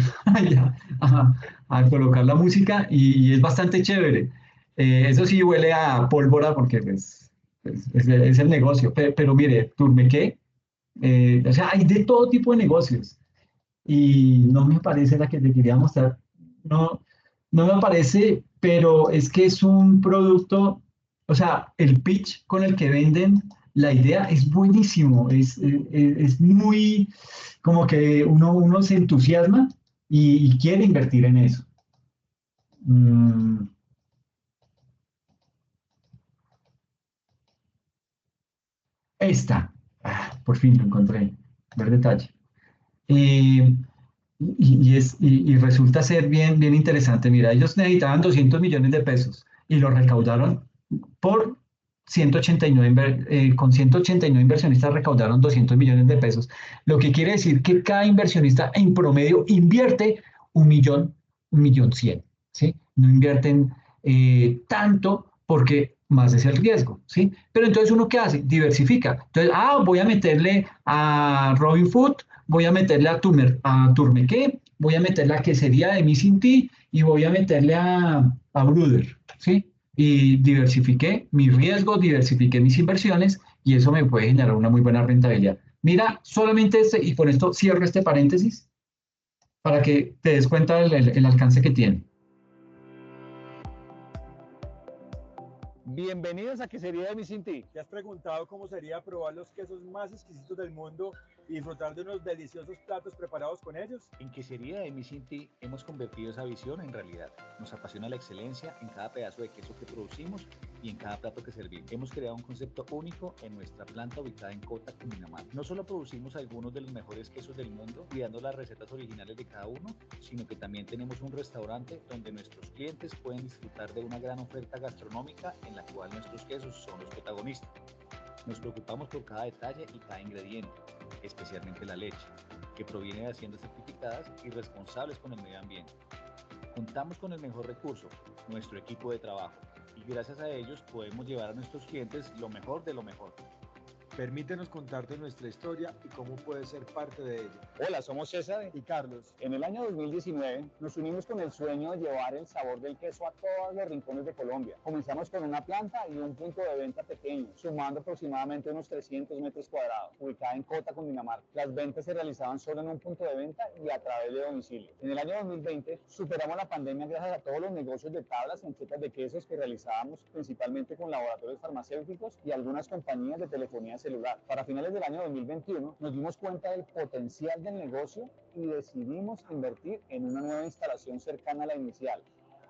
[SPEAKER 1] a colocar la música y es bastante chévere. Eso sí huele a pólvora porque es el negocio, pero mire, Turmequé o sea, hay de todo tipo de negocios y no me parece la que te quería mostrar. No, no me parece, pero es que es un producto, o sea, el pitch con el que venden la idea es buenísimo, es muy como que uno se entusiasma y quiere invertir en eso. Mm, esta, por fin lo encontré, ver detalle. Eh, y resulta ser bien interesante. Mira, ellos necesitaban 200 millones de pesos y lo recaudaron por 189, con 189 inversionistas recaudaron 200 millones de pesos, lo que quiere decir que cada inversionista en promedio invierte 1 millón, 1.100.000, ¿sí? No invierten tanto porque más es el riesgo, ¿sí? Pero entonces uno ¿qué hace? Diversifica. Entonces, voy a meterle a Robinhood, voy a meterle a Turmequé voy a meter la quesería de Missing Tea y voy a meterle a Bruder, ¿sí? Y diversifiqué mis riesgos, diversifiqué mis inversiones y eso me puede generar una muy buena rentabilidad. Mira, solamente este, y con esto cierro este paréntesis para que te des cuenta del alcance que tiene.
[SPEAKER 4] Bienvenidos a Quesería de Missing Tea.
[SPEAKER 5] ¿Te has preguntado cómo sería probar los quesos más exquisitos del mundo y disfrutar de unos deliciosos platos preparados con ellos?
[SPEAKER 4] En Quesería de Missing Tea hemos convertido esa visión en realidad. Nos apasiona la excelencia en cada pedazo de queso que producimos y en cada plato que servimos. Hemos creado un concepto único en nuestra planta ubicada en Cota, Cundinamarca. No solo producimos algunos de los mejores quesos del mundo, cuidando las recetas originales de cada uno, sino que también tenemos un restaurante donde nuestros clientes pueden disfrutar de una gran oferta gastronómica en la cual nuestros quesos son los protagonistas. Nos preocupamos por cada detalle y cada ingrediente, especialmente la leche, que proviene de haciendas certificadas y responsables con el medio ambiente. Contamos con el mejor recurso, nuestro equipo de trabajo, y gracias a ellos podemos llevar a nuestros clientes lo mejor de lo mejor.
[SPEAKER 5] Permítenos contarte nuestra historia y cómo puedes ser parte de ella.
[SPEAKER 4] Hola, somos César
[SPEAKER 5] Y Carlos,
[SPEAKER 4] En el año 2019 nos unimos con el sueño de llevar el sabor del queso a todos los rincones de Colombia. Comenzamos con una planta y un punto de venta pequeño, sumando aproximadamente unos 300 metros cuadrados, ubicada en Cota, Cundinamarca. Las ventas se realizaban solo en un punto de venta y a través de domicilio. En el año 2020 superamos la pandemia gracias a todos los negocios de tablas y anchetas de quesos que realizábamos principalmente con laboratorios farmacéuticos y algunas compañías de telefonía celular. Para finales del año 2021 nos dimos cuenta del potencial del negocio y decidimos invertir en una nueva instalación cercana a la inicial,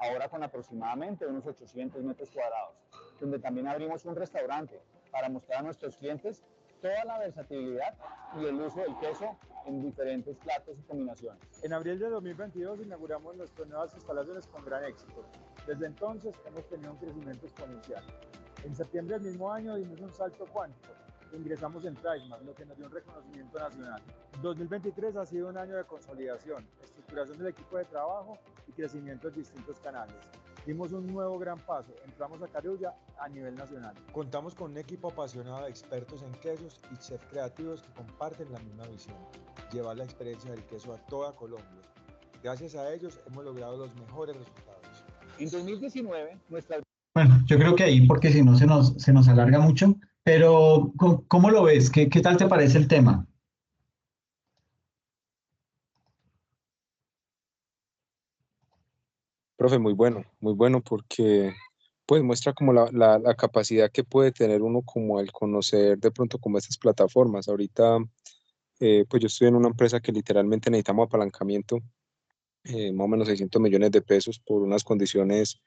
[SPEAKER 4] ahora con aproximadamente unos 800 metros cuadrados, donde también abrimos un restaurante para mostrar a nuestros clientes toda la versatilidad y el uso del queso en diferentes platos y combinaciones.
[SPEAKER 5] en abril de 2022 inauguramos nuestras nuevas instalaciones con gran éxito. Desde entonces hemos tenido un crecimiento exponencial. En septiembre del mismo año dimos un salto cuántico. Ingresamos en Tribemart, lo que nos dio un reconocimiento nacional. 2023 ha sido un año de consolidación, estructuración del equipo de trabajo y crecimiento en distintos canales. Dimos un nuevo gran paso, entramos a Carulla a nivel nacional. Contamos con un equipo apasionado de expertos en quesos y chefs creativos que comparten la misma visión, llevar la experiencia del queso a toda Colombia. Gracias a ellos hemos logrado los mejores resultados.
[SPEAKER 4] En 2019 nuestra
[SPEAKER 1] Bueno, yo creo que ahí, porque si no se nos alarga mucho, pero ¿cómo lo ves? ¿Qué tal te parece el tema?
[SPEAKER 3] Profe, muy bueno porque pues muestra como la capacidad que puede tener uno como al conocer de pronto como estas plataformas. Ahorita pues yo estoy en una empresa que literalmente necesitamos apalancamiento, más o menos 600 millones de pesos por unas condiciones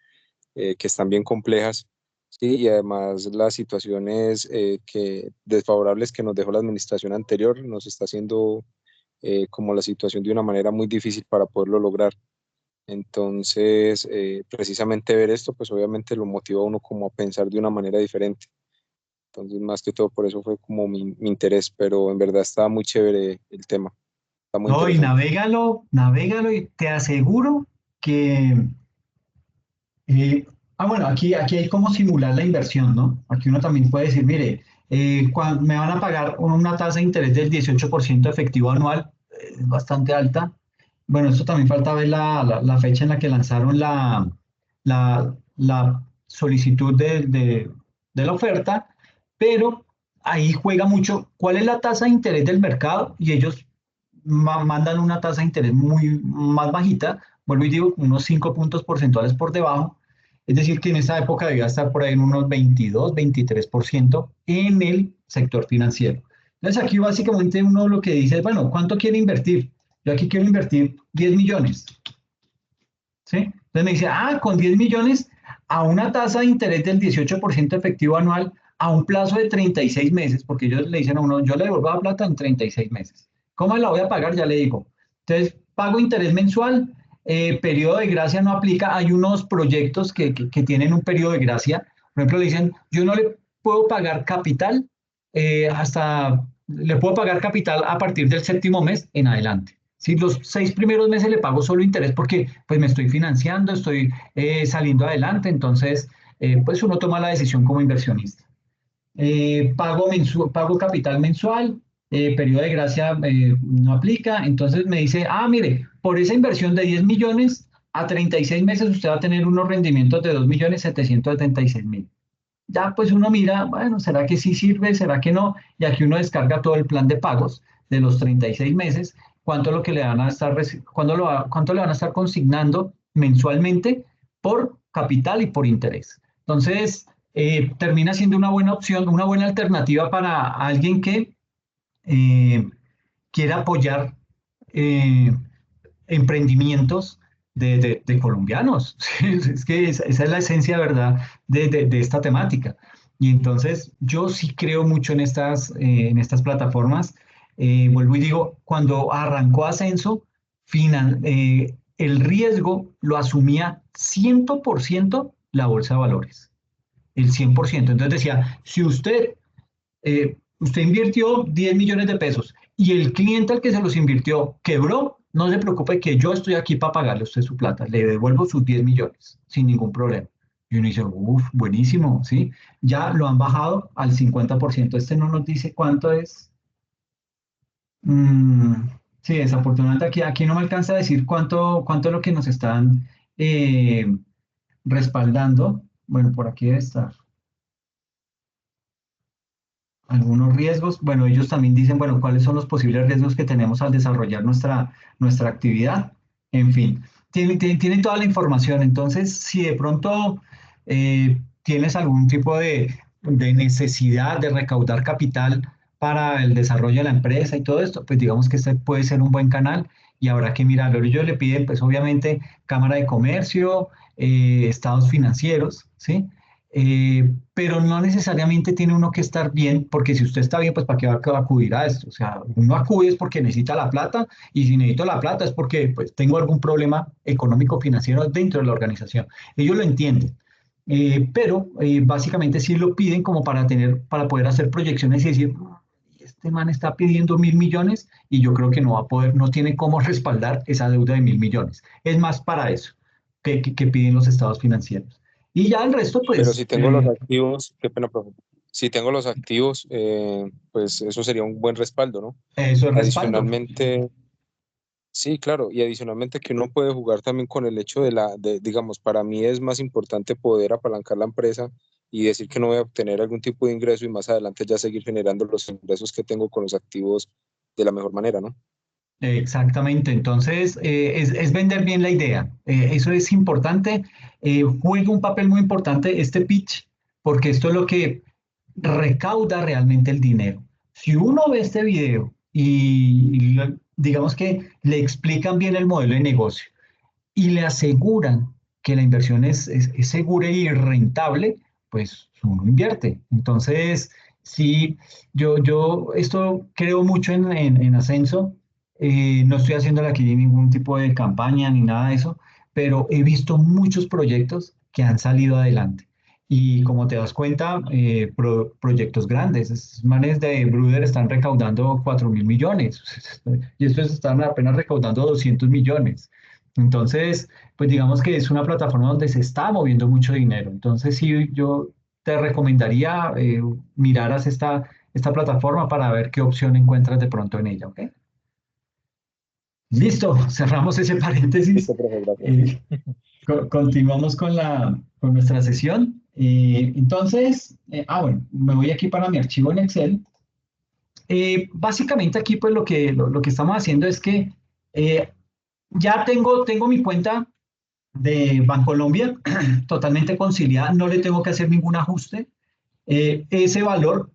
[SPEAKER 3] que están bien complejas. Sí, y además las situaciones desfavorables que nos dejó la administración anterior nos está haciendo como la situación de una manera muy difícil para poderlo lograr. Entonces, precisamente ver esto, pues obviamente lo motiva a uno como a pensar de una manera diferente. Entonces, más que todo, por eso fue como mi interés, pero en verdad estaba muy chévere el tema. Está muy
[SPEAKER 1] No, y
[SPEAKER 3] interesante.
[SPEAKER 1] navégalo y te aseguro que... bueno, aquí hay como simular la inversión, ¿no? Aquí uno también puede decir, mire, me van a pagar una tasa de interés del 18% efectivo anual, es bastante alta. Bueno, esto también falta ver la fecha en la que lanzaron la solicitud de la oferta, pero ahí juega mucho cuál es la tasa de interés del mercado y ellos mandan una tasa de interés muy más bajita, vuelvo y digo, unos 5 puntos porcentuales por debajo, es decir, que en esa época debía estar por ahí en unos 22-23% en el sector financiero. Entonces aquí básicamente uno lo que dice es, bueno, ¿cuánto quiere invertir? Yo aquí quiero invertir 10 millones. ¿Sí? Entonces me dice, con 10 millones a una tasa de interés del 18% efectivo anual a un plazo de 36 meses, porque ellos le dicen a uno, yo le devuelvo la plata en 36 meses. ¿Cómo la voy a pagar? Ya le digo. Entonces, pago interés mensual, periodo de gracia no aplica. Hay unos proyectos que tienen un periodo de gracia. Por ejemplo, le dicen, yo no le puedo pagar capital le puedo pagar capital a partir del séptimo mes en adelante. Si los 6 primeros meses le pago solo interés porque pues me estoy financiando, estoy saliendo adelante, entonces pues uno toma la decisión como inversionista. Pago capital mensual periodo de gracia no aplica, entonces me dice, ah, mire, por esa inversión de 10 millones, a 36 meses usted va a tener unos rendimientos de 2.776.000. Ya pues uno mira, bueno, ¿será que sí sirve? ¿Será que no? Y aquí uno descarga todo el plan de pagos de los 36 meses, cuánto es lo que le van a estar, cuánto le van a estar consignando mensualmente por capital y por interés. Entonces, termina siendo una buena opción, una buena alternativa para alguien que eh, quiera apoyar eh, emprendimientos de colombianos. Es que esa es la esencia, ¿verdad?, de esta temática. Y entonces yo sí creo mucho en estas plataformas. Vuelvo y digo, cuando arrancó Ascenso, el riesgo lo asumía 100% la bolsa de valores, el 100%. Entonces decía, si usted invirtió 10 millones de pesos y el cliente al que se los invirtió quebró, no se preocupe que yo estoy aquí para pagarle a usted su plata, le devuelvo sus 10 millones sin ningún problema. Y uno dice, uff, buenísimo, ¿sí? Ya lo han bajado al 50%. Este no nos dice cuánto es. Mm, sí, desafortunadamente aquí no me alcanza a decir cuánto es lo que nos están eh, respaldando. Bueno, por aquí debe estar. Algunos riesgos, bueno, ellos también dicen, bueno, cuáles son los posibles riesgos que tenemos al desarrollar nuestra actividad. En fin, tienen toda la información. Entonces, si de pronto tienes algún tipo de necesidad de recaudar capital para el desarrollo de la empresa y todo esto, pues digamos que este puede ser un buen canal y habrá que mirarlo. Ellos le piden, pues obviamente, Cámara de Comercio, estados financieros, ¿sí? Pero no necesariamente tiene uno que estar bien, porque si usted está bien, pues ¿para qué va a acudir a esto? O sea, uno acude es porque necesita la plata, y si necesito la plata es porque pues, tengo algún problema económico financiero dentro de la organización. Ellos lo entienden, pero básicamente sí lo piden como para poder hacer proyecciones y decir, este man está pidiendo 1.000 millones y yo creo que no va a poder, no tiene cómo respaldar esa deuda de 1.000 millones. Es más para eso que piden los estados financieros. Y ya el resto,
[SPEAKER 3] Pero
[SPEAKER 1] pues,
[SPEAKER 3] si tengo los activos, qué pena, profe. Si tengo los activos, pues eso sería un buen respaldo, ¿no?
[SPEAKER 1] eso es respaldo.
[SPEAKER 3] Adicionalmente, sí, claro, y adicionalmente que uno puede jugar también con el hecho digamos, para mí es más importante poder apalancar la empresa y decir que no voy a obtener algún tipo de ingreso y más adelante ya seguir generando los ingresos que tengo con los activos de la mejor manera, ¿no?
[SPEAKER 1] Exactamente, entonces es vender bien la idea. Eso es importante. Juega un papel muy importante este pitch, porque esto es lo que recauda realmente el dinero. Si uno ve este video y digamos que le explican bien el modelo de negocio y le aseguran que la inversión es segura y rentable, pues uno invierte. Entonces, sí, yo esto creo mucho en Ascenso. No estoy haciendo aquí ningún tipo de campaña ni nada de eso, pero he visto muchos proyectos que han salido adelante. Y como te das cuenta, proyectos grandes. Estos manes de Bruder están recaudando 4.000 millones y estos están apenas recaudando 200 millones. Entonces, pues digamos que es una plataforma donde se está moviendo mucho dinero. Entonces, sí, yo te recomendaría miraras esta plataforma para ver qué opción encuentras de pronto en ella, ¿ok? Listo, cerramos ese paréntesis.
[SPEAKER 3] Listo, profe, gracias.
[SPEAKER 1] Continuamos con nuestra sesión. Entonces, bueno, me voy aquí para mi archivo en Excel. Básicamente aquí, pues lo que estamos haciendo es que eh, ya tengo mi cuenta de Bancolombia totalmente conciliada, no le tengo que hacer ningún ajuste. Ese valor,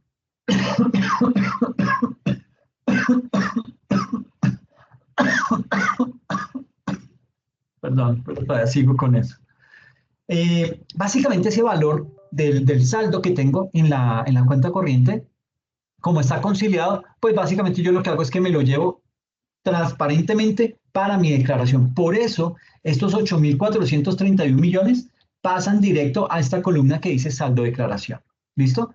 [SPEAKER 1] perdón, pero todavía sigo con eso. Básicamente ese valor del saldo que tengo en la cuenta corriente, como está conciliado, pues básicamente yo lo que hago es que me lo llevo transparentemente para mi declaración. Por eso, estos 8.431 millones pasan directo a esta columna que dice saldo declaración. ¿Listo?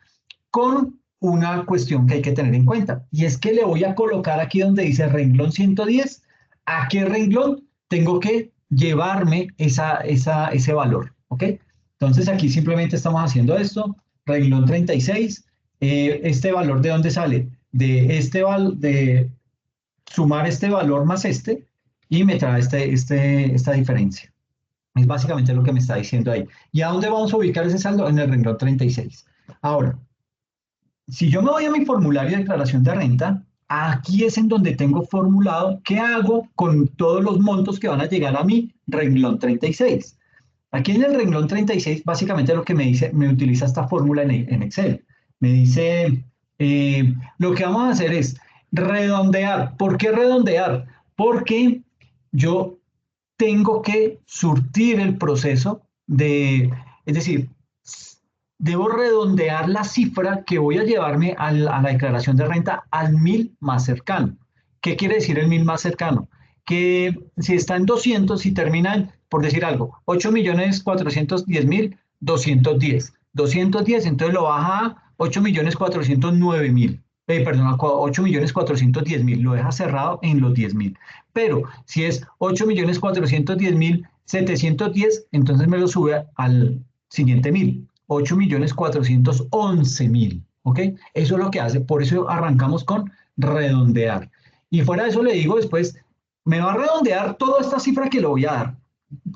[SPEAKER 1] Con una cuestión que hay que tener en cuenta, y es que le voy a colocar aquí donde dice renglón 110, ¿a qué renglón tengo que llevarme ese valor? ¿Ok? Entonces aquí simplemente estamos haciendo esto, renglón 36, este valor ¿de dónde sale? de sumar este valor más y me trae esta diferencia. Es básicamente lo que me está diciendo ahí. ¿Y a dónde vamos a ubicar ese saldo? En el renglón 36. Ahora, si yo me voy a mi formulario de declaración de renta, aquí es en donde tengo formulado qué hago con todos los montos que van a llegar a mi renglón 36. Aquí en el renglón 36, básicamente lo que me dice, me utiliza esta fórmula en Excel. Me dice, lo que vamos a hacer es redondear. ¿Por qué redondear? Porque yo tengo que surtir el proceso es decir, debo redondear la cifra que voy a llevarme a la declaración de renta al 1000 más cercano. ¿Qué quiere decir el 1000 más cercano? Que si está en 200 y termina, por decir algo, 8.410.210. 210, entonces lo baja a 8.409.000. Perdón, 8.410.000, lo deja cerrado en los 10.000. Pero si es 8.410.710, entonces me lo sube al siguiente 1000. 8.411.000, ¿ok? Eso es lo que hace, por eso arrancamos con redondear. Y fuera de eso le digo después, me va a redondear toda esta cifra que le voy a dar.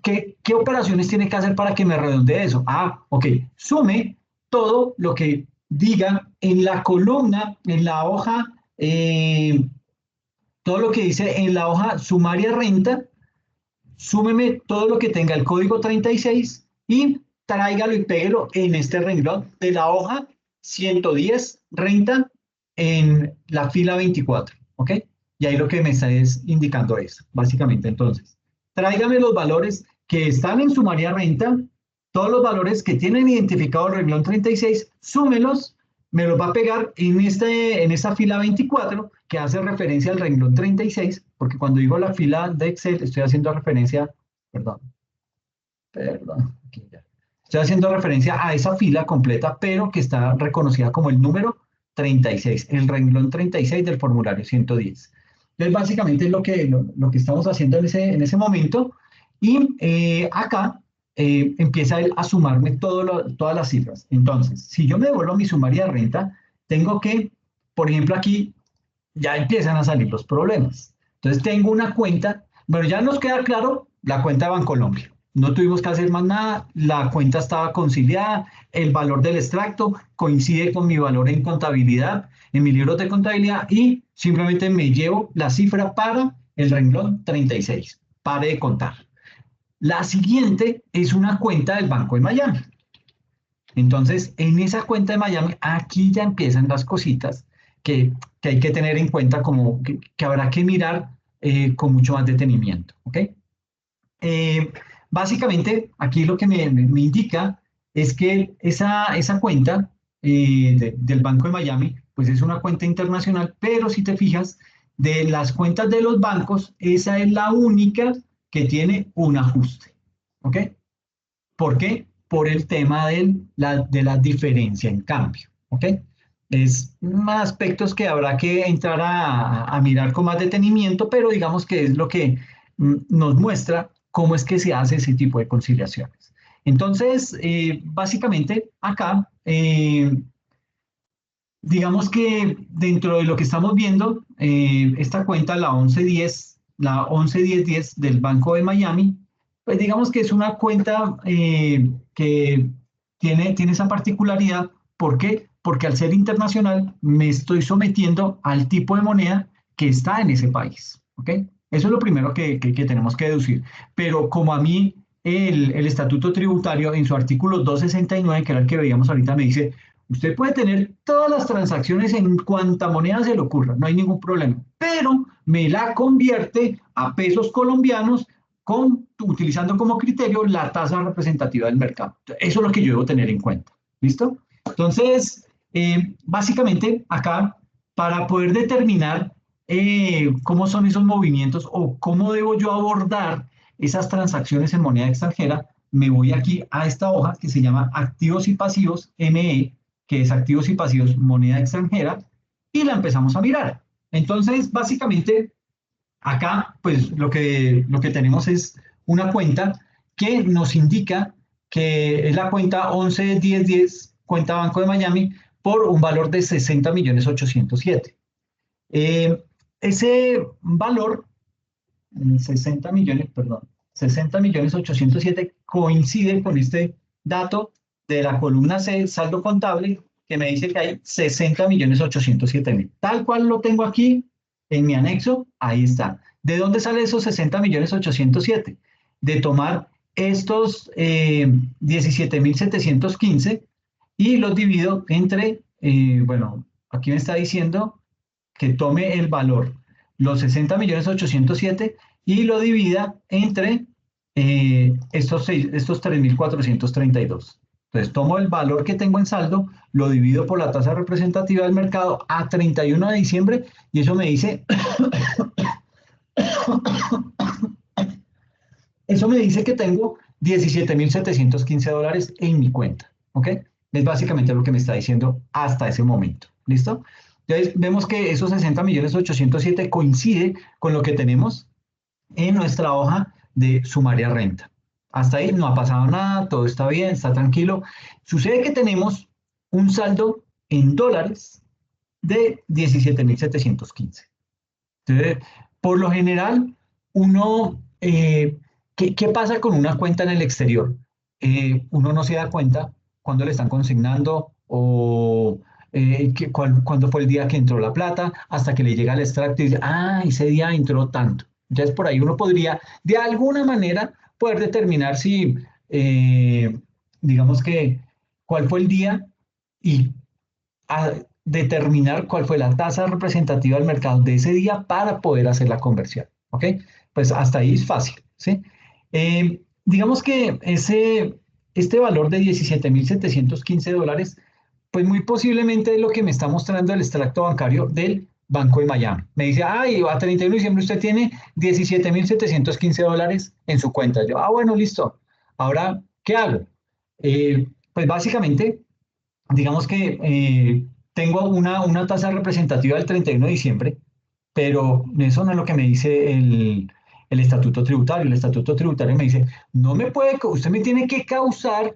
[SPEAKER 1] ¿Qué operaciones tiene que hacer para que me redondee eso? Ok, sume todo lo que diga en la columna, en la hoja, todo lo que dice en la hoja sumaria renta, súmeme todo lo que tenga el código 36 y tráigalo y péguelo en este renglón de la hoja 110 renta en la fila 24, ¿ok? Y ahí lo que me está indicando es, básicamente, entonces, tráigame los valores que están en sumaria renta, todos los valores que tienen identificado el renglón 36, súmelos, me los va a pegar en esta fila 24, que hace referencia al renglón 36, porque cuando digo la fila de Excel, estoy haciendo referencia, aquí ya. Estoy haciendo referencia a esa fila completa, pero que está reconocida como el número 36, el renglón 36 del formulario 110. Entonces, básicamente es lo que estamos haciendo en ese momento. Y acá empieza él a sumarme todas las cifras. Entonces, si yo me devuelvo a mi sumaria de renta, tengo que, por ejemplo, aquí ya empiezan a salir los problemas. Entonces, tengo una cuenta, bueno, ya nos queda claro la cuenta de Bancolombia. No tuvimos que hacer más nada, la cuenta estaba conciliada, el valor del extracto coincide con mi valor en contabilidad, en mi libro de contabilidad, y simplemente me llevo la cifra para el renglón 36. Pare de contar. La siguiente es una cuenta del Banco de Miami. Entonces, en esa cuenta de Miami, aquí ya empiezan las cositas que hay que tener en cuenta, como que habrá que mirar con mucho más detenimiento, ¿ok? Básicamente, aquí lo que me indica es que esa cuenta del Banco de Miami, pues es una cuenta internacional, pero si te fijas, de las cuentas de los bancos, esa es la única que tiene un ajuste, ¿ok? ¿Por qué? Por el tema de la diferencia en cambio, ¿ok? Es más aspectos que habrá que entrar a mirar con más detenimiento, pero digamos que es lo que nos muestra cómo es que se hace ese tipo de conciliaciones. Entonces, básicamente acá, digamos que dentro de lo que estamos viendo, esta cuenta, la 111010 del Banco de Miami, pues digamos que es una cuenta que tiene esa particularidad. ¿Por qué? Porque al ser internacional me estoy sometiendo al tipo de moneda que está en ese país, ¿ok? Eso es lo primero que tenemos que deducir. Pero como a mí el estatuto tributario en su artículo 269, que era el que veíamos ahorita, me dice, usted puede tener todas las transacciones en cuanta moneda se le ocurra, no hay ningún problema, pero me la convierte a pesos colombianos utilizando como criterio la tasa representativa del mercado. Eso es lo que yo debo tener en cuenta. ¿Listo? Entonces, básicamente acá, para poder determinar cómo son esos movimientos o cómo debo yo abordar esas transacciones en moneda extranjera, me voy aquí a esta hoja que se llama Activos y Pasivos ME, que es Activos y Pasivos Moneda Extranjera, y la empezamos a mirar. Entonces, básicamente, acá, pues lo que tenemos es una cuenta que nos indica que es la cuenta 111010, cuenta Banco de Miami, por un valor de 60.807.000. Ese valor, 60 millones, perdón, 60 millones 807 coincide con este dato de la columna C, saldo contable, que me dice que hay 60 millones 807 mil. Tal cual lo tengo aquí en mi anexo, ahí está. ¿De dónde sale esos 60 millones 807? De tomar estos 17.715 y los divido entre, bueno, aquí me está diciendo que tome el valor, los 60 millones 807 y lo divida entre estos 3.432. Entonces, tomo el valor que tengo en saldo, lo divido por la tasa representativa del mercado a 31 de diciembre y eso me dice, eso me dice que tengo 17.715 dólares en mi cuenta. ¿Ok? Es básicamente lo que me está diciendo hasta ese momento. ¿Listo? Entonces, vemos que esos 60 millones 807 coincide con lo que tenemos en nuestra hoja de sumaria renta. Hasta ahí no ha pasado nada, todo está bien, está tranquilo. Sucede que tenemos un saldo en dólares de 17.715. Entonces, por lo general, uno, ¿qué pasa con una cuenta en el exterior? Uno no se da cuenta cuando le están consignando o cuándo fue el día que entró la plata, hasta que le llega el extracto y dice, ah, ese día entró tanto. Entonces, por ahí uno podría, de alguna manera, poder determinar si, digamos que, cuál fue el día y a determinar cuál fue la tasa representativa del mercado de ese día para poder hacer la conversión. ¿Ok? Pues hasta ahí es fácil. ¿Sí? Digamos que este valor de 17.715 dólares, pues muy posiblemente es lo que me está mostrando el extracto bancario del Banco de Miami. Me dice, ay, a 31 de diciembre usted tiene 17.715 dólares en su cuenta. Yo, bueno, listo. Ahora, ¿qué hago? Pues básicamente digamos que tengo una tasa representativa del 31 de diciembre, pero eso no es lo que me dice el estatuto tributario. El estatuto tributario me dice, no me puede, usted me tiene que causar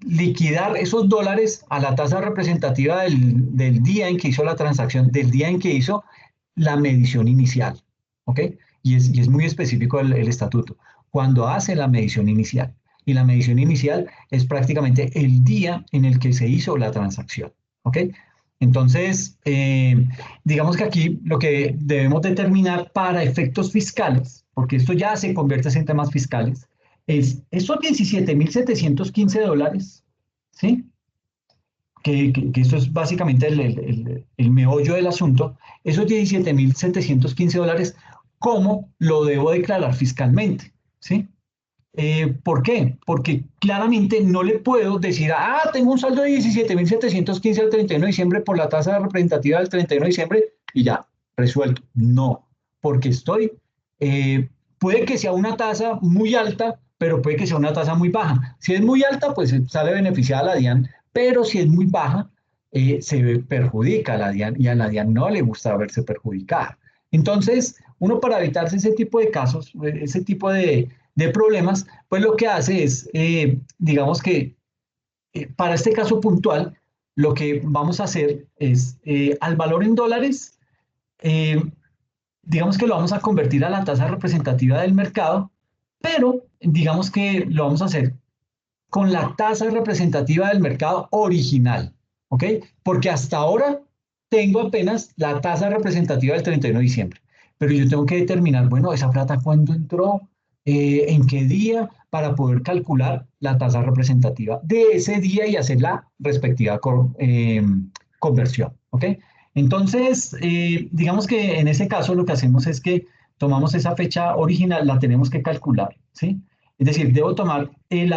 [SPEAKER 1] liquidar esos dólares a la tasa representativa del día en que hizo la transacción, del día en que hizo la medición inicial. ¿Ok? Y es muy específico el estatuto. Cuando hace la medición inicial. Y la medición inicial es prácticamente el día en el que se hizo la transacción. ¿Ok? Entonces, digamos que aquí lo que debemos determinar para efectos fiscales, porque esto ya se convierte en temas fiscales, es esos 17.715 dólares, ¿sí? Que esto es básicamente el meollo del asunto, esos 17.715 dólares, ¿cómo lo debo declarar fiscalmente? ¿Sí? ¿Por qué? Porque claramente no le puedo decir, tengo un saldo de 17.715 al 31 de diciembre por la tasa representativa del 31 de diciembre y ya, resuelto. No, porque puede que sea una tasa muy alta, pero puede que sea una tasa muy baja. Si es muy alta, pues sale beneficiada a la DIAN, pero si es muy baja, se perjudica a la DIAN y a la DIAN no le gusta verse perjudicada. Entonces, uno para evitarse ese tipo de casos, ese tipo de problemas, pues lo que hace es, digamos que para este caso puntual, lo que vamos a hacer es, al valor en dólares, eh, digamos que lo vamos a convertir a la tasa representativa del mercado, pero digamos que lo vamos a hacer con la tasa representativa del mercado original, ¿ok? Porque hasta ahora tengo apenas la tasa representativa del 31 de diciembre, pero yo tengo que determinar, bueno, esa plata cuándo entró, en qué día, para poder calcular la tasa representativa de ese día y hacer la respectiva conversión, ¿ok? Entonces, digamos que en ese caso lo que hacemos es que tomamos esa fecha original, la tenemos que calcular, ¿sí? Es decir, debo tomar el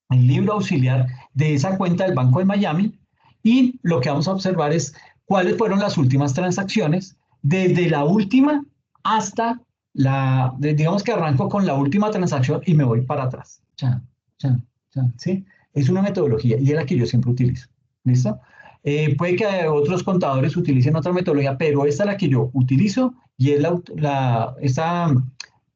[SPEAKER 1] libro auxiliar de esa cuenta del Banco de Miami y lo que vamos a observar es cuáles fueron las últimas transacciones desde la última hasta digamos que arranco con la última transacción y me voy para atrás. ¿Sí? Es una metodología y es la que yo siempre utilizo. ¿Listo? Puede que otros contadores utilicen otra metodología, pero esta es la que yo utilizo y es esta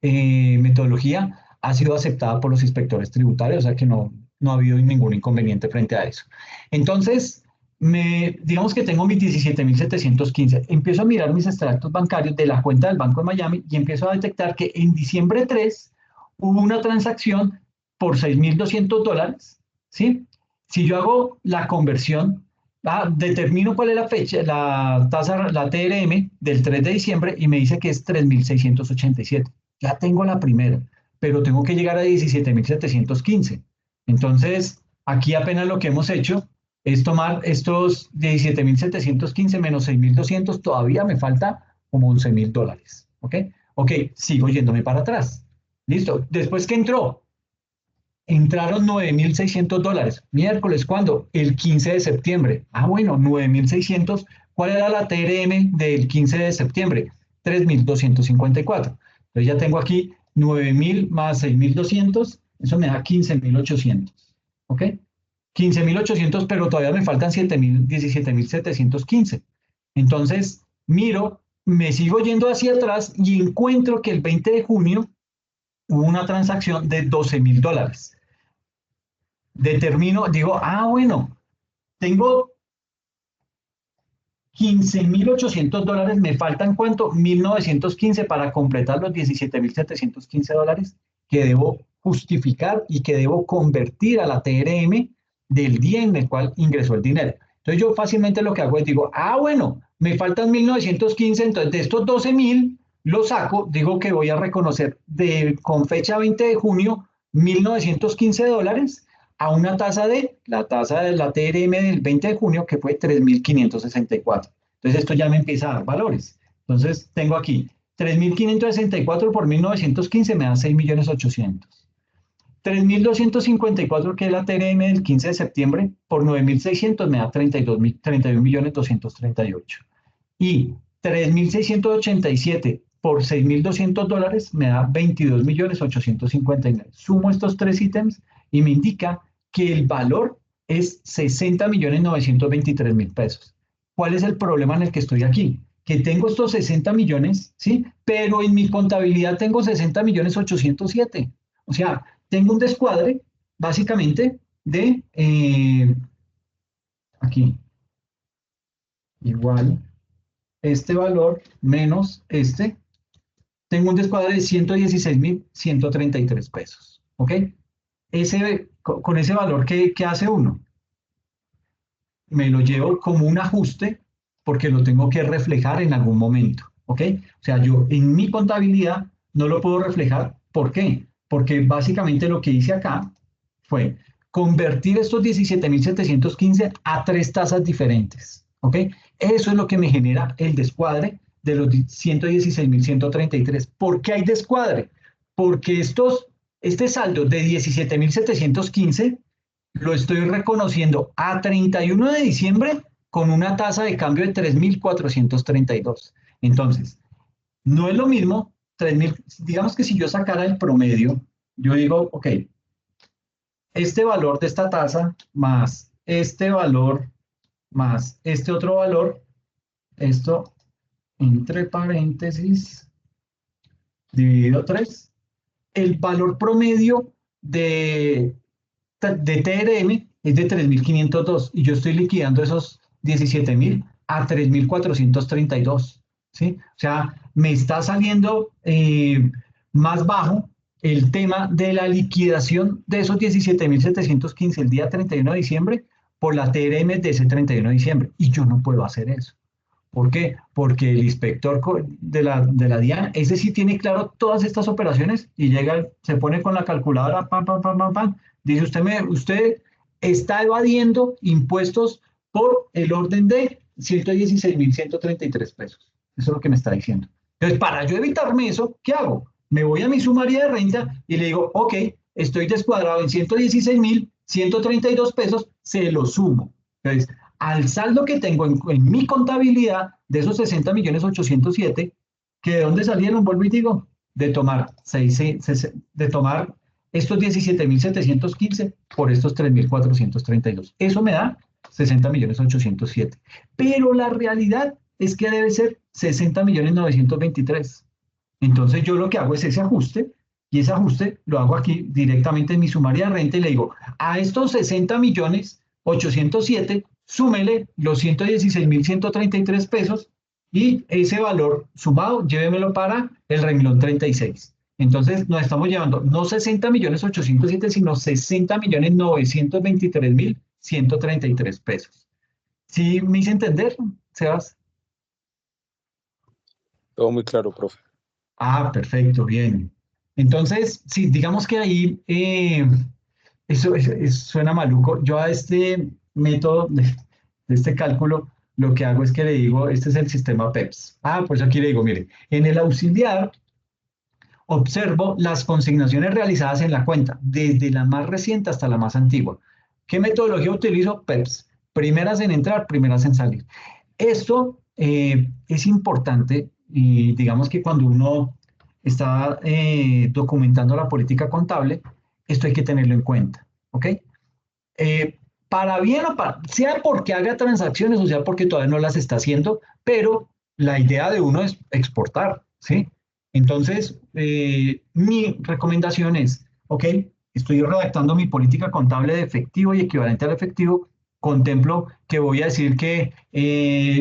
[SPEAKER 1] metodología ha sido aceptada por los inspectores tributarios, o sea que no ha habido ningún inconveniente frente a eso. Entonces, digamos que tengo mis 17.715. Empiezo a mirar mis extractos bancarios de la cuenta del Banco de Miami y empiezo a detectar que en diciembre 3 hubo una transacción por $6.200, ¿sí? Si yo hago la conversión, determino cuál es la fecha, la tasa, la TRM del 3 de diciembre y me dice que es 3.687. Ya tengo la primera, pero tengo que llegar a 17.715. Entonces, aquí apenas lo que hemos hecho es tomar estos 17.715 menos 6.200, todavía me falta como $11.000, ¿ok? Ok, sigo yéndome para atrás. Listo. Después que entraron $9.600. Miércoles, ¿cuándo? El 15 de septiembre. Bueno, 9.600. ¿Cuál era la TRM del 15 de septiembre? 3.254. Entonces ya tengo aquí 9.000 más 6.200. Eso me da 15.800. ¿Ok? 15.800, pero todavía me faltan 17.715. Entonces, miro, me sigo yendo hacia atrás y encuentro que el 20 de junio hubo una transacción de $12.000. Determino, digo, bueno, tengo $15.800, me faltan ¿cuánto? 1.915 para completar los $17.715 que debo justificar y que debo convertir a la TRM del día en el cual ingresó el dinero. Entonces yo fácilmente lo que hago es digo, bueno, me faltan 1.915, entonces de estos 12.000 los saco, digo que voy a reconocer con fecha 20 de junio $1.915 a una la tasa de la TRM del 20 de junio, que fue 3.564. Entonces esto ya me empieza a dar valores. Entonces tengo aquí 3.564 por 1.915 me da 6.800.000. 3.254, que es la TRM del 15 de septiembre, por 9.600 me da 31.238. Y 3.687 por $6.200 me da 22.859. Sumo estos tres ítems y me indica que el valor es 60.923.000 pesos. ¿Cuál es el problema en el que estoy aquí? Que tengo estos 60 millones, ¿sí? Pero en mi contabilidad tengo 60.807.000. O sea, tengo un descuadre, básicamente, de aquí, igual este valor menos este, tengo un descuadre de 116.133 pesos. ¿Ok? Con ese valor, ¿qué hace uno? Me lo llevo como un ajuste porque lo tengo que reflejar en algún momento. ¿Ok? O sea, yo en mi contabilidad no lo puedo reflejar. ¿Por qué? Porque básicamente lo que hice acá fue convertir estos 17.715 a tres tasas diferentes. ¿Ok? Eso es lo que me genera el descuadre de los 116.133. ¿Por qué hay descuadre? Porque este saldo de 17.715 lo estoy reconociendo a 31 de diciembre con una tasa de cambio de 3.432. Entonces, no es lo mismo, 3.000, digamos que si yo sacara el promedio, yo digo, ok, este valor de esta tasa más este valor más este otro valor, esto entre paréntesis, dividido 3, el valor promedio de TRM es de 3.502 y yo estoy liquidando esos 17.000 a 3.432, ¿sí? O sea, me está saliendo más bajo el tema de la liquidación de esos 17.715 el día 31 de diciembre por la TRM de ese 31 de diciembre. Y yo no puedo hacer eso. ¿Por qué? Porque el inspector de la DIAN, ese sí tiene claro todas estas operaciones y llega, se pone con la calculadora, pam, pam, pam, pam, pam, dice usted está evadiendo impuestos por el orden de 116.133 pesos. Eso es lo que me está diciendo. Entonces, para yo evitarme eso, ¿qué hago? Me voy a mi sumaria de renta y le digo, ok, estoy descuadrado en 116.132 pesos, se lo sumo. Entonces, al saldo que tengo en mi contabilidad de esos 60.807.000, ¿que de dónde salieron? Vuelvo y digo, de tomar estos 17.715 por estos 3.432. Eso me da 60.807.000. Pero la realidad es que debe ser 60.923.000. Entonces yo lo que hago es ese ajuste, y ese ajuste lo hago aquí directamente en mi sumaria de renta y le digo, a estos 60.807.000 súmele los 116.133 pesos y ese valor sumado, llévemelo para el renglón 36. Entonces nos estamos llevando no 60.807.000, sino 60.923.133 pesos. ¿Sí me hice entender, Sebas?
[SPEAKER 3] Todo muy claro, profe.
[SPEAKER 1] Ah, perfecto, bien. Entonces, sí, digamos que ahí suena maluco. Yo a este método de este cálculo, lo que hago es que le digo, este es el sistema PEPS. Ah, pues aquí le digo, mire, en el auxiliar observo las consignaciones realizadas en la cuenta, desde la más reciente hasta la más antigua. ¿Qué metodología utilizo? PEPS. Primeras en entrar, primeras en salir. Esto es importante y digamos que cuando uno está documentando la política contable, esto hay que tenerlo en cuenta, ¿ok? Para bien o para, sea porque haga transacciones o sea porque todavía no las está haciendo, pero la idea de uno es exportar, ¿sí? Entonces, mi recomendación es, ok, estoy redactando mi política contable de efectivo y equivalente al efectivo, contemplo que voy a decir que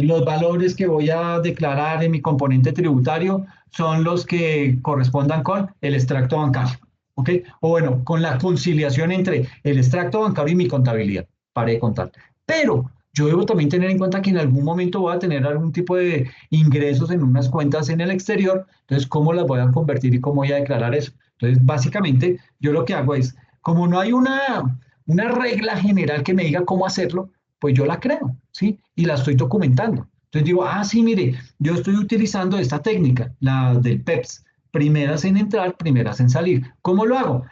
[SPEAKER 1] los valores que voy a declarar en mi componente tributario son los que correspondan con el extracto bancario, ¿ok? O bueno, con la conciliación entre el extracto bancario y mi contabilidad, paré de contar. Pero yo debo también tener en cuenta que en algún momento voy a tener algún tipo de ingresos en unas cuentas en el exterior, entonces, ¿cómo las voy a convertir y cómo voy a declarar eso? Entonces, básicamente, yo lo que hago es, como no hay una regla general que me diga cómo hacerlo, pues yo la creo, ¿sí? Y la estoy documentando. Entonces digo, ah, sí, mire, yo estoy utilizando esta técnica, la del PEPS, primeras en entrar, primeras en salir. ¿Cómo lo hago?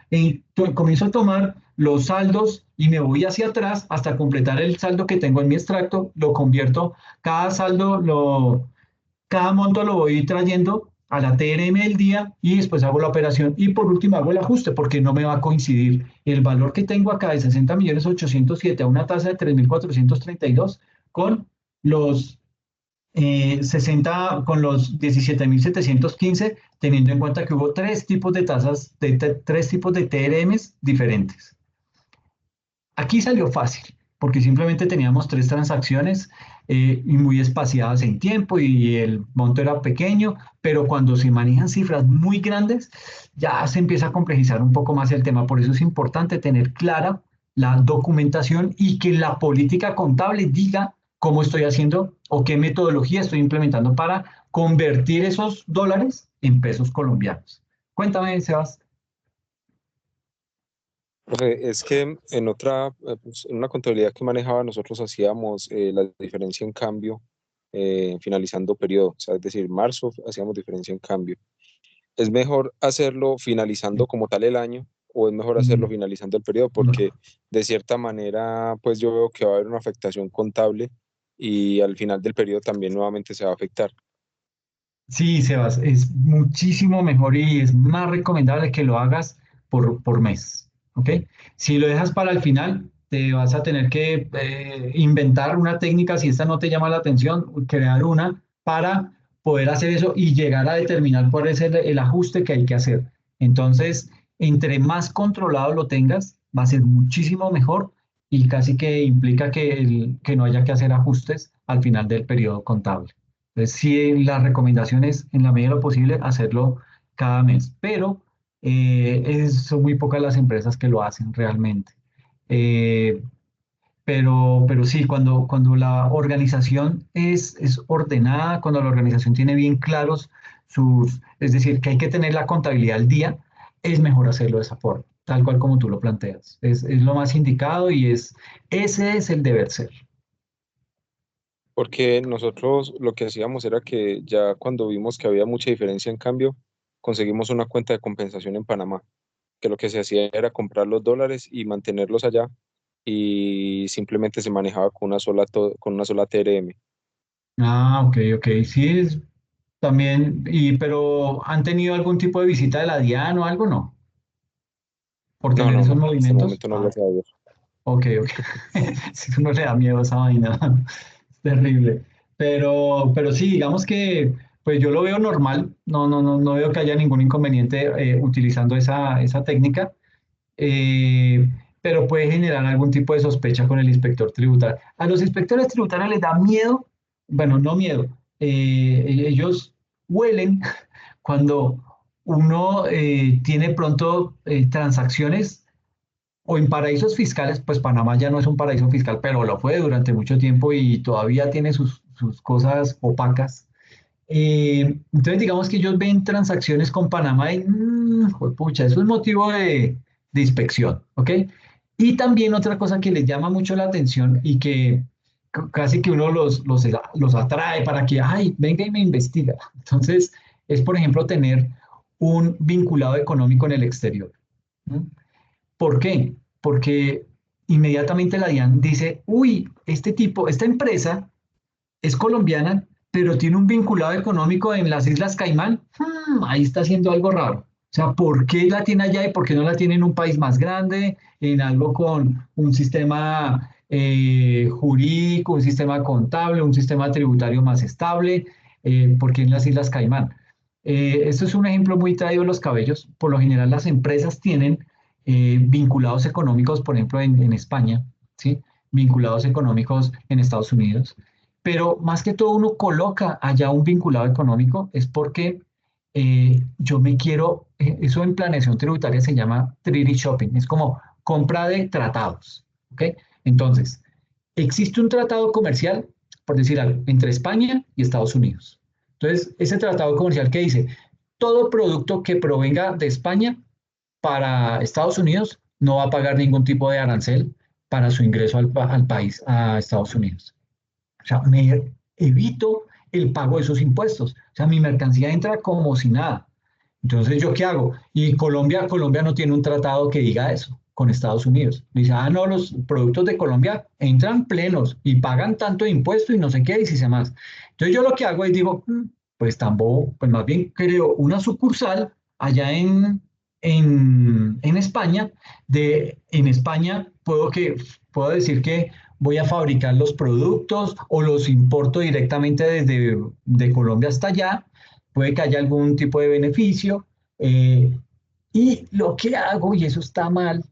[SPEAKER 1] Comienzo a tomar los saldos y me voy hacia atrás hasta completar el saldo que tengo en mi extracto, lo convierto, cada saldo, cada monto lo voy trayendo a la TRM del día y después hago la operación y por último hago el ajuste porque no me va a coincidir el valor que tengo acá de 60.807.000 a una tasa de 3.432 con los 60, con los 17.715, teniendo en cuenta que hubo tres tipos de tasas, tres tipos de TRMs diferentes. Aquí salió fácil, porque simplemente teníamos tres transacciones y muy espaciadas en tiempo y el monto era pequeño, pero cuando se manejan cifras muy grandes, ya se empieza a complejizar un poco más el tema. Por eso es importante tener clara la documentación y que la política contable diga cómo estoy haciendo o qué metodología estoy implementando para convertir esos dólares en pesos colombianos. Cuéntame, Sebas.
[SPEAKER 3] Profe, es que en otra, pues, en una contabilidad que manejaba, nosotros hacíamos la diferencia en cambio finalizando periodo, o sea, es decir, marzo hacíamos diferencia en cambio. ¿Es mejor hacerlo finalizando como tal el año o es mejor hacerlo finalizando el periodo? Porque de cierta manera, pues yo veo que va a haber una afectación contable y al final del periodo también nuevamente se va a afectar.
[SPEAKER 1] Sí, Sebas, es muchísimo mejor y es más recomendable que lo hagas por mes, ¿ok? Si lo dejas para el final, te vas a tener que inventar una técnica, si esta no te llama la atención, crear una para poder hacer eso y llegar a determinar cuál es el ajuste que hay que hacer. Entonces, entre más controlado lo tengas, va a ser muchísimo mejor y casi que implica que no haya que hacer ajustes al final del periodo contable. Entonces, sí, la recomendación es, en la medida de lo posible, hacerlo cada mes, pero son muy pocas las empresas que lo hacen realmente. Eh, pero sí, cuando la organización es ordenada, cuando la organización tiene bien claros es decir, que hay que tener la contabilidad al día, es mejor hacerlo de esa forma, tal cual como tú lo planteas. Es lo más indicado y ese es el deber ser.
[SPEAKER 3] Porque nosotros lo que hacíamos era que ya cuando vimos que había mucha diferencia en cambio, conseguimos una cuenta de compensación en Panamá, que lo que se hacía era comprar los dólares y mantenerlos allá y simplemente se manejaba con con una sola TRM.
[SPEAKER 1] Ah, ok, ok. Sí, es también, pero ¿han tenido algún tipo de visita de la DIAN o algo? No, por
[SPEAKER 3] No,
[SPEAKER 1] tener
[SPEAKER 3] no,
[SPEAKER 1] esos
[SPEAKER 3] no, hasta el
[SPEAKER 1] movimientos.
[SPEAKER 3] momento no,
[SPEAKER 1] Ah,
[SPEAKER 3] gracias a Dios.
[SPEAKER 1] ok, ok. Si uno le da miedo a esa vaina, es terrible. Pero sí, digamos que pues yo lo veo normal, no veo que haya ningún inconveniente utilizando esa técnica. Eh, pero puede generar algún tipo de sospecha con el inspector tributario. A los inspectores tributarios les da miedo, bueno, no miedo, ellos huelen cuando uno tiene pronto transacciones o en paraísos fiscales, pues Panamá ya no es un paraíso fiscal, pero lo fue durante mucho tiempo y todavía tiene sus cosas opacas. Entonces, digamos que ellos ven transacciones con Panamá y, pucha, eso es motivo de inspección, ¿ok? Y también otra cosa que les llama mucho la atención y que casi que uno los atrae para que, ay, venga y me investiga. Entonces, es, por ejemplo, tener un vinculado económico en el exterior. ¿No? ¿Por qué? Porque inmediatamente la DIAN dice, uy, este tipo, esta empresa es colombiana, pero tiene un vinculado económico en las Islas Caimán. Ahí está haciendo algo raro. O sea, ¿por qué la tiene allá y por qué no la tiene en un país más grande, en algo con un sistema jurídico, un sistema contable, un sistema tributario más estable? ¿Por qué en las Islas Caimán? Esto es un ejemplo muy traído de los cabellos. Por lo general, las empresas tienen vinculados económicos, por ejemplo, en España, ¿sí? Vinculados económicos en Estados Unidos. Pero más que todo uno coloca allá un vinculado económico es porque yo me quiero, eso en planeación tributaria se llama treaty shopping, es como compra de tratados, ¿ok? Entonces, existe un tratado comercial, por decir algo, entre España y Estados Unidos. Entonces, ese tratado comercial que dice, todo producto que provenga de España para Estados Unidos no va a pagar ningún tipo de arancel para su ingreso al país, a Estados Unidos. O sea, me evito el pago de esos impuestos. O sea, mi mercancía entra como si nada. Entonces, ¿yo qué hago? Y Colombia no tiene un tratado que diga eso con Estados Unidos. Dice, ah, no, los productos de Colombia entran plenos y pagan tanto de impuesto y no sé qué, y si se más. Entonces, yo lo que hago es digo, pues tampoco, pues más bien creo una sucursal allá en España. En España puedo decir que voy a fabricar los productos o los importo directamente desde de Colombia hasta allá, puede que haya algún tipo de beneficio. eh, y lo que hago, y eso está mal,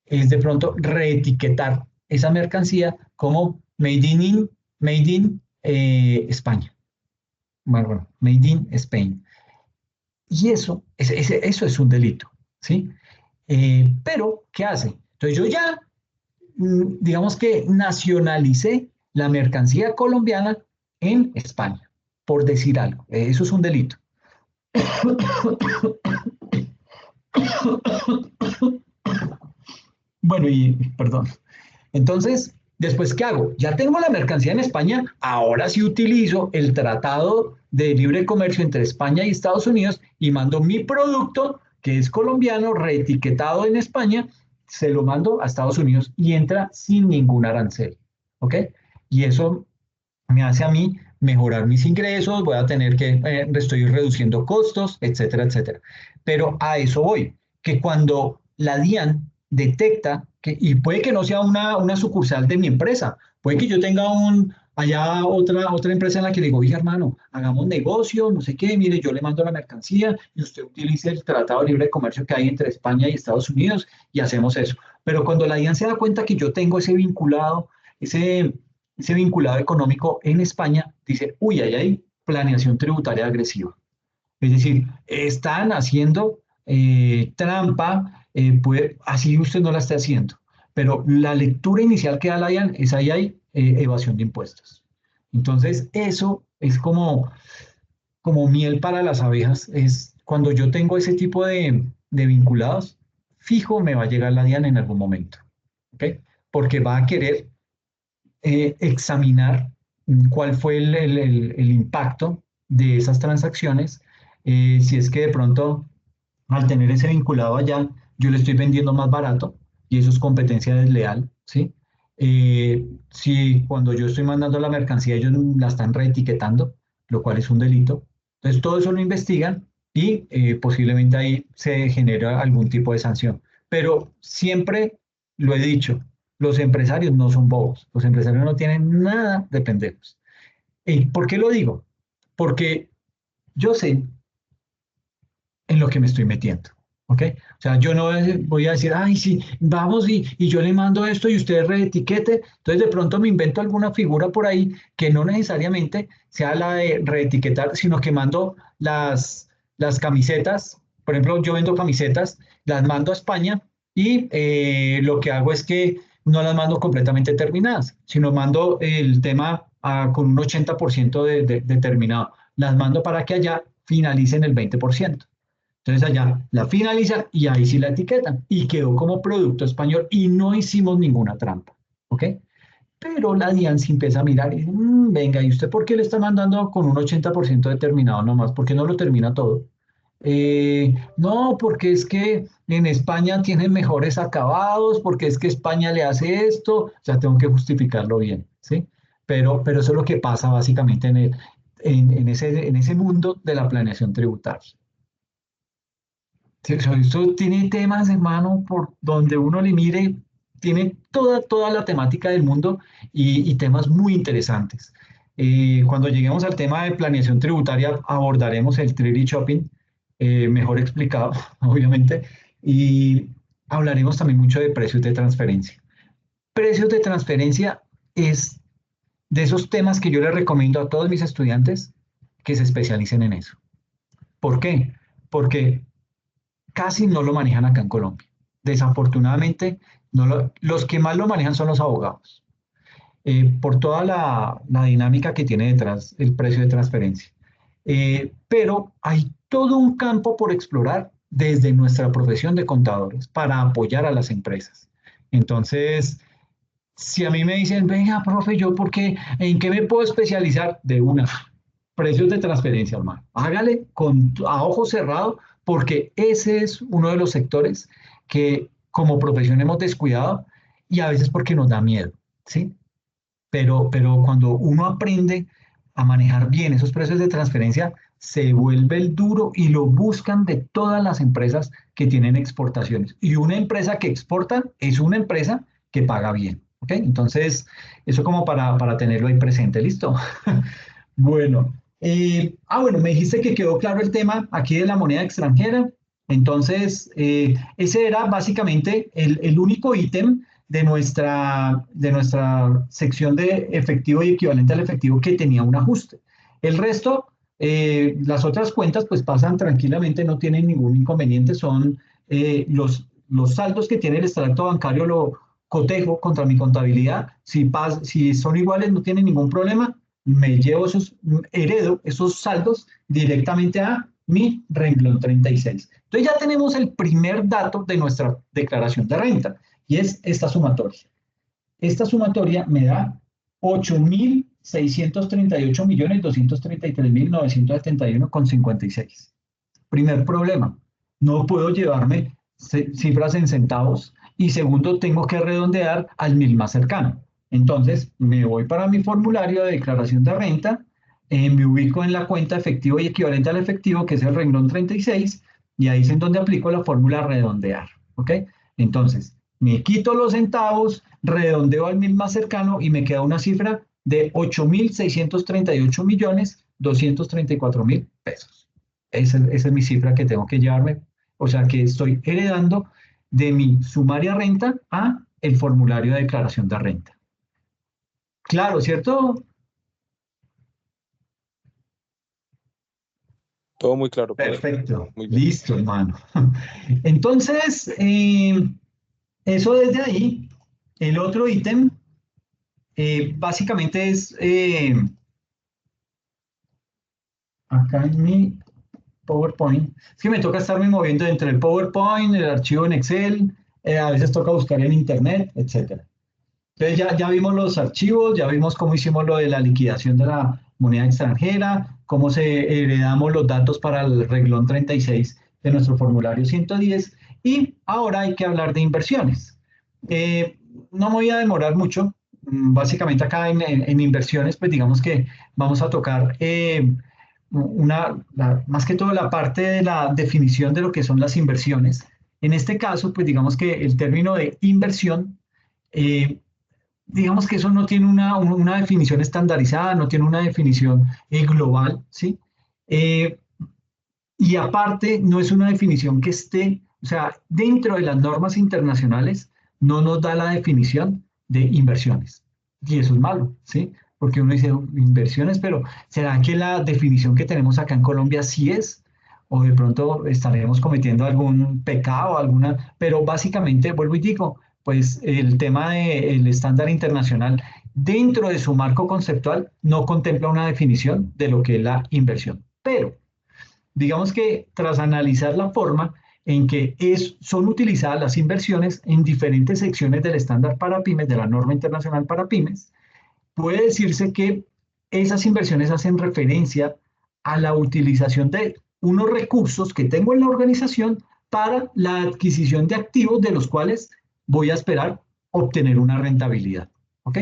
[SPEAKER 1] es de pronto reetiquetar esa mercancía como Made in España. Bueno, Made in Spain. Y eso es un delito, ¿sí? Pero, ¿qué hace? Entonces yo ya digamos que nacionalicé la mercancía colombiana en España, por decir algo. Eso es un delito. Bueno, y perdón. Entonces, después, ¿qué hago? Ya tengo la mercancía en España, ahora sí utilizo el tratado de libre comercio entre España y Estados Unidos y mando mi producto, que es colombiano, reetiquetado en España, se lo mando a Estados Unidos y entra sin ningún arancel. ¿Ok? Y eso me hace a mí mejorar mis ingresos, voy a tener que, estoy reduciendo costos, etcétera, etcétera. Pero a eso voy, que cuando la DIAN detecta, y puede que no sea una sucursal de mi empresa, puede que yo tenga allá otra empresa en la que le digo, oye hermano, hagamos negocio, no sé qué, mire, yo le mando la mercancía y usted utilice el Tratado de Libre Comercio que hay entre España y Estados Unidos y hacemos eso. Pero cuando la DIAN se da cuenta que yo tengo ese ese vinculado económico en España, dice, uy, ahí hay planeación tributaria agresiva. Es decir, están haciendo trampa, así usted no la está haciendo. Pero la lectura inicial que da la DIAN es ahí hay evasión de impuestos. Entonces, eso es como miel para las abejas. Es cuando yo tengo ese tipo de vinculados, fijo me va a llegar la DIAN en algún momento. ¿Ok? Porque va a querer examinar cuál fue el impacto de esas transacciones, si es que de pronto al tener ese vinculado allá, yo le estoy vendiendo más barato y eso es competencia desleal, ¿sí? Si cuando yo estoy mandando la mercancía ellos la están reetiquetando, lo cual es un delito, entonces todo eso lo investigan y posiblemente ahí se genera algún tipo de sanción. Pero siempre lo he dicho, los empresarios no son bobos, los empresarios no tienen nada de pendejos. ¿Por qué lo digo? Porque yo sé en lo que me estoy metiendo. ¿Ok? O sea, yo no voy a decir, ay, sí, vamos y yo le mando esto y usted reetiquete. Entonces, de pronto me invento alguna figura por ahí que no necesariamente sea la de reetiquetar, sino que mando las camisetas. Por ejemplo, yo vendo camisetas, las mando a España y lo que hago es que no las mando completamente terminadas, sino mando el tema con un 80% de terminado. Las mando para que allá finalicen el 20%. Entonces allá la finalizan y ahí sí la etiquetan y quedó como producto español y no hicimos ninguna trampa, ¿ok? Pero la DIAN sí empieza a mirar y dice, venga, ¿y usted por qué le está mandando con un 80% determinado nomás? ¿Por qué no lo termina todo? No, porque es que en España tienen mejores acabados, porque es que España le hace esto, o sea, tengo que justificarlo bien, ¿sí? Pero eso es lo que pasa básicamente en ese mundo de la planeación tributaria. Sí, o sea, esto tiene temas, hermano, por donde uno le mire, tiene toda la temática del mundo y temas muy interesantes. Cuando lleguemos al tema de planeación tributaria, abordaremos el Treasury Shopping, mejor explicado, obviamente, y hablaremos también mucho de precios de transferencia. Precios de transferencia es de esos temas que yo les recomiendo a todos mis estudiantes que se especialicen en eso. ¿Por qué? Porque casi no lo manejan acá en Colombia. Desafortunadamente, los que más lo manejan son los abogados, por toda la dinámica que tiene detrás el precio de transferencia. Pero hay todo un campo por explorar desde nuestra profesión de contadores para apoyar a las empresas. Entonces, si a mí me dicen, venga, profe, ¿yo por qué? ¿En qué me puedo especializar? De una, precios de transferencia, hermano. Hágale a ojo cerrado, porque ese es uno de los sectores que como profesión hemos descuidado y a veces porque nos da miedo, ¿sí? Pero cuando uno aprende a manejar bien esos precios de transferencia, se vuelve el duro y lo buscan de todas las empresas que tienen exportaciones. Y una empresa que exporta es una empresa que paga bien. ¿Ok? Entonces, eso como para tenerlo ahí presente. ¿Listo? Bueno, bueno, me dijiste que quedó claro el tema aquí de la moneda extranjera. Entonces, ese era básicamente el único ítem de nuestra sección de efectivo y equivalente al efectivo que tenía un ajuste. El resto, las otras cuentas, pues pasan tranquilamente, no tienen ningún inconveniente, son los saldos que tiene el extracto bancario, lo cotejo contra mi contabilidad. Si son iguales, no tienen ningún problema, me llevo heredo esos saldos directamente a mi renglón 36. Entonces ya tenemos el primer dato de nuestra declaración de renta y es esta sumatoria. Esta sumatoria me da 8.638.233.971,56. Primer problema, no puedo llevarme cifras en centavos y segundo, tengo que redondear al mil más cercano. Entonces, me voy para mi formulario de declaración de renta, me ubico en la cuenta efectivo y equivalente al efectivo, que es el renglón 36, y ahí es en donde aplico la fórmula redondear. ¿Ok? Entonces, me quito los centavos, redondeo al mil más cercano y me queda una cifra de 8.638.234.000 pesos. Esa es mi cifra que tengo que llevarme, o sea que estoy heredando de mi sumaria renta a el formulario de declaración de renta. Claro, ¿cierto?
[SPEAKER 3] Todo muy claro, profe.
[SPEAKER 1] Perfecto,
[SPEAKER 3] Muy bien.
[SPEAKER 1] listo, hermano. Entonces, eso desde ahí. El otro ítem básicamente es acá en mi PowerPoint. Es que me toca estarme moviendo entre el PowerPoint, el archivo en Excel, a veces toca buscar en Internet, etcétera. Entonces ya vimos los archivos, ya vimos cómo hicimos lo de la liquidación de la moneda extranjera, cómo se heredamos los datos para el renglón 36 de nuestro formulario 110 y ahora hay que hablar de inversiones. No me voy a demorar mucho, básicamente acá en inversiones, pues digamos que vamos a tocar más que todo la parte de la definición de lo que son las inversiones. En este caso, pues digamos que el término de inversión, digamos que eso no tiene una definición estandarizada, no tiene una definición global, ¿sí? Y aparte, no es una definición que esté, o O sea, dentro de las normas internacionales no nos da la definición de inversiones. Y eso es malo, ¿sí? Porque uno dice inversiones, pero ¿será que la definición que tenemos acá en Colombia sí es? O de pronto estaremos cometiendo algún pecado, alguna, pero básicamente, vuelvo y digo, pues el tema del estándar internacional dentro de su marco conceptual no contempla una definición de lo que es la inversión. Pero digamos que tras analizar la forma en que son utilizadas las inversiones en diferentes secciones del estándar para pymes, de la norma internacional para pymes, puede decirse que esas inversiones hacen referencia a la utilización de unos recursos que tengo en la organización para la adquisición de activos de los cuales voy a esperar obtener una rentabilidad. ¿Ok?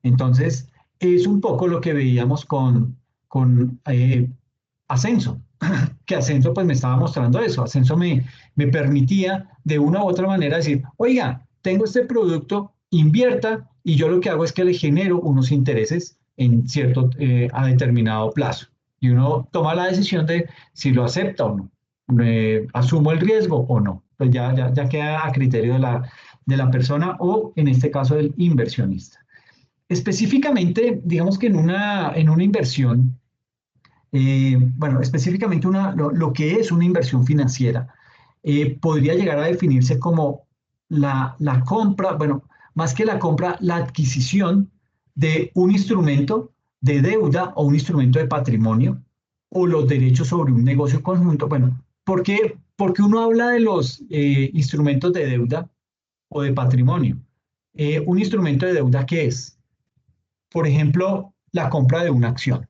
[SPEAKER 1] Entonces, es un poco lo que veíamos con Ascenso, que Ascenso pues me estaba mostrando eso. Ascenso me permitía de una u otra manera decir, oiga, tengo este producto, invierta y yo lo que hago es que le genero unos intereses en cierto, a determinado plazo. Y uno toma la decisión de si lo acepta o no, asumo el riesgo o no. Pues ya queda a criterio de la persona o en este caso del inversionista. Específicamente, digamos que en una inversión, bueno, específicamente lo que es una inversión financiera, podría llegar a definirse como la compra, bueno, más que la compra, la adquisición de un instrumento de deuda o un instrumento de patrimonio o los derechos sobre un negocio conjunto. Bueno, porque uno habla de los instrumentos de deuda o de patrimonio? Un instrumento de deuda, ¿qué es? Por ejemplo, la compra de una acción,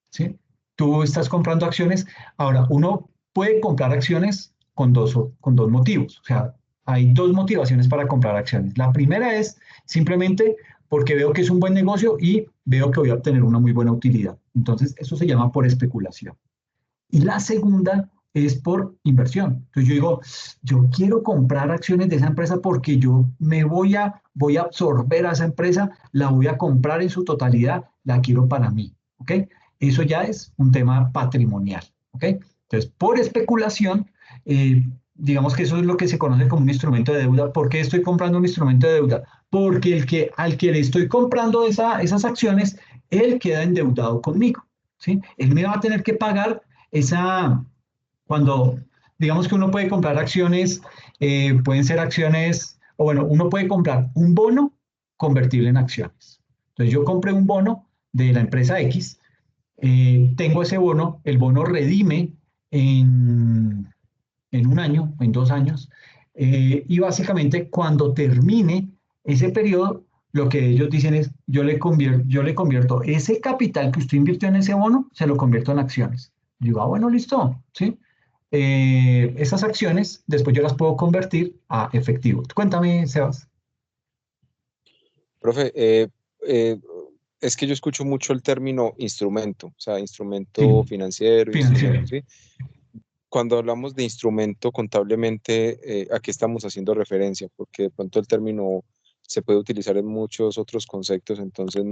[SPEAKER 1] ¿sí? Tú estás comprando acciones. Ahora, uno puede comprar acciones con dos motivos. O sea, hay dos motivaciones para comprar acciones. La primera es simplemente porque veo que es un buen negocio y veo que voy a obtener una muy buena utilidad. Entonces, eso se llama por especulación. Y la segunda es por inversión. Entonces yo digo, yo quiero comprar acciones de esa empresa porque yo voy a absorber a esa empresa, la voy a comprar en su totalidad, la quiero para mí. ¿Ok? Eso ya es un tema patrimonial. ¿Ok? Entonces, por especulación, digamos que eso es lo que se conoce como un instrumento de deuda. ¿Por qué estoy comprando un instrumento de deuda? Porque al que le estoy comprando esas acciones, él queda endeudado conmigo. ¿Sí? Él me va a tener que pagar cuando, digamos que uno puede comprar acciones, pueden ser acciones, o bueno, uno puede comprar un bono convertible en acciones. Entonces yo compré un bono de la empresa X, tengo ese bono, el bono redime en un año, en 2 años, y básicamente cuando termine ese periodo, lo que ellos dicen es, yo le convierto ese capital que usted invirtió en ese bono, se lo convierto en acciones. Yo digo, bueno, listo, ¿sí? Esas acciones, después yo las puedo convertir a efectivo. Cuéntame, Sebas.
[SPEAKER 3] Profe, es que yo escucho mucho el término instrumento, o sea, instrumento
[SPEAKER 1] Sí,
[SPEAKER 3] financiero,
[SPEAKER 1] financiero.
[SPEAKER 3] instrumento, ¿sí? Cuando hablamos de instrumento contablemente, ¿a qué estamos haciendo referencia? Porque de pronto el término se puede utilizar en muchos otros conceptos, entonces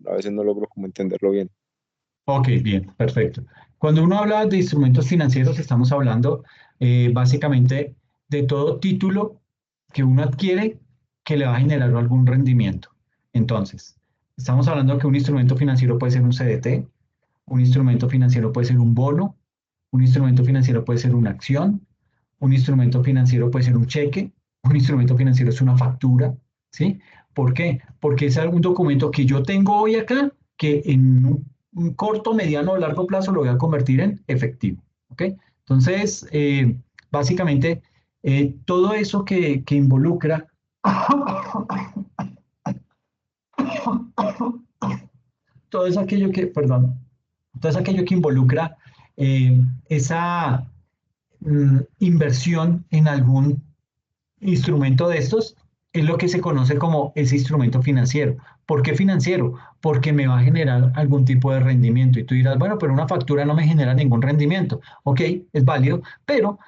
[SPEAKER 3] a veces no logro como entenderlo bien.
[SPEAKER 1] Ok, bien, perfecto. Cuando uno habla de instrumentos financieros, estamos hablando básicamente de todo título que uno adquiere que le va a generar algún rendimiento. Entonces, estamos hablando que un instrumento financiero puede ser un CDT, un instrumento financiero puede ser un bono, un instrumento financiero puede ser una acción, un instrumento financiero puede ser un cheque, un instrumento financiero es una factura, ¿sí? ¿Por qué? Porque es algún documento que yo tengo hoy acá que en un corto, mediano o largo plazo lo voy a convertir en efectivo, ¿ok? Entonces, básicamente, todo eso que involucra todo es aquello que, perdón, todo es aquello que involucra esa inversión en algún instrumento de estos, es lo que se conoce como ese instrumento financiero. ¿Por qué financiero? Porque me va a generar algún tipo de rendimiento. Y tú dirás, bueno, pero una factura no me genera ningún rendimiento. Ok, es válido, pero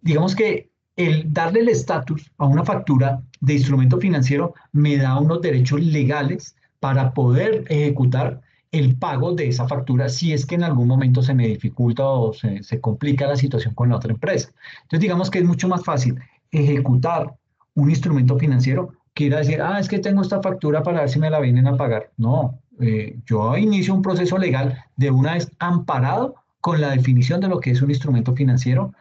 [SPEAKER 1] digamos que el darle el estatus a una factura de instrumento financiero me da unos derechos legales para poder ejecutar el pago de esa factura si es que en algún momento se me dificulta o se complica la situación con la otra empresa. Entonces, digamos que es mucho más fácil ejecutar un instrumento financiero que ir a decir, es que tengo esta factura para ver si me la vienen a pagar. No, yo inicio un proceso legal de una vez amparado con la definición de lo que es un instrumento financiero,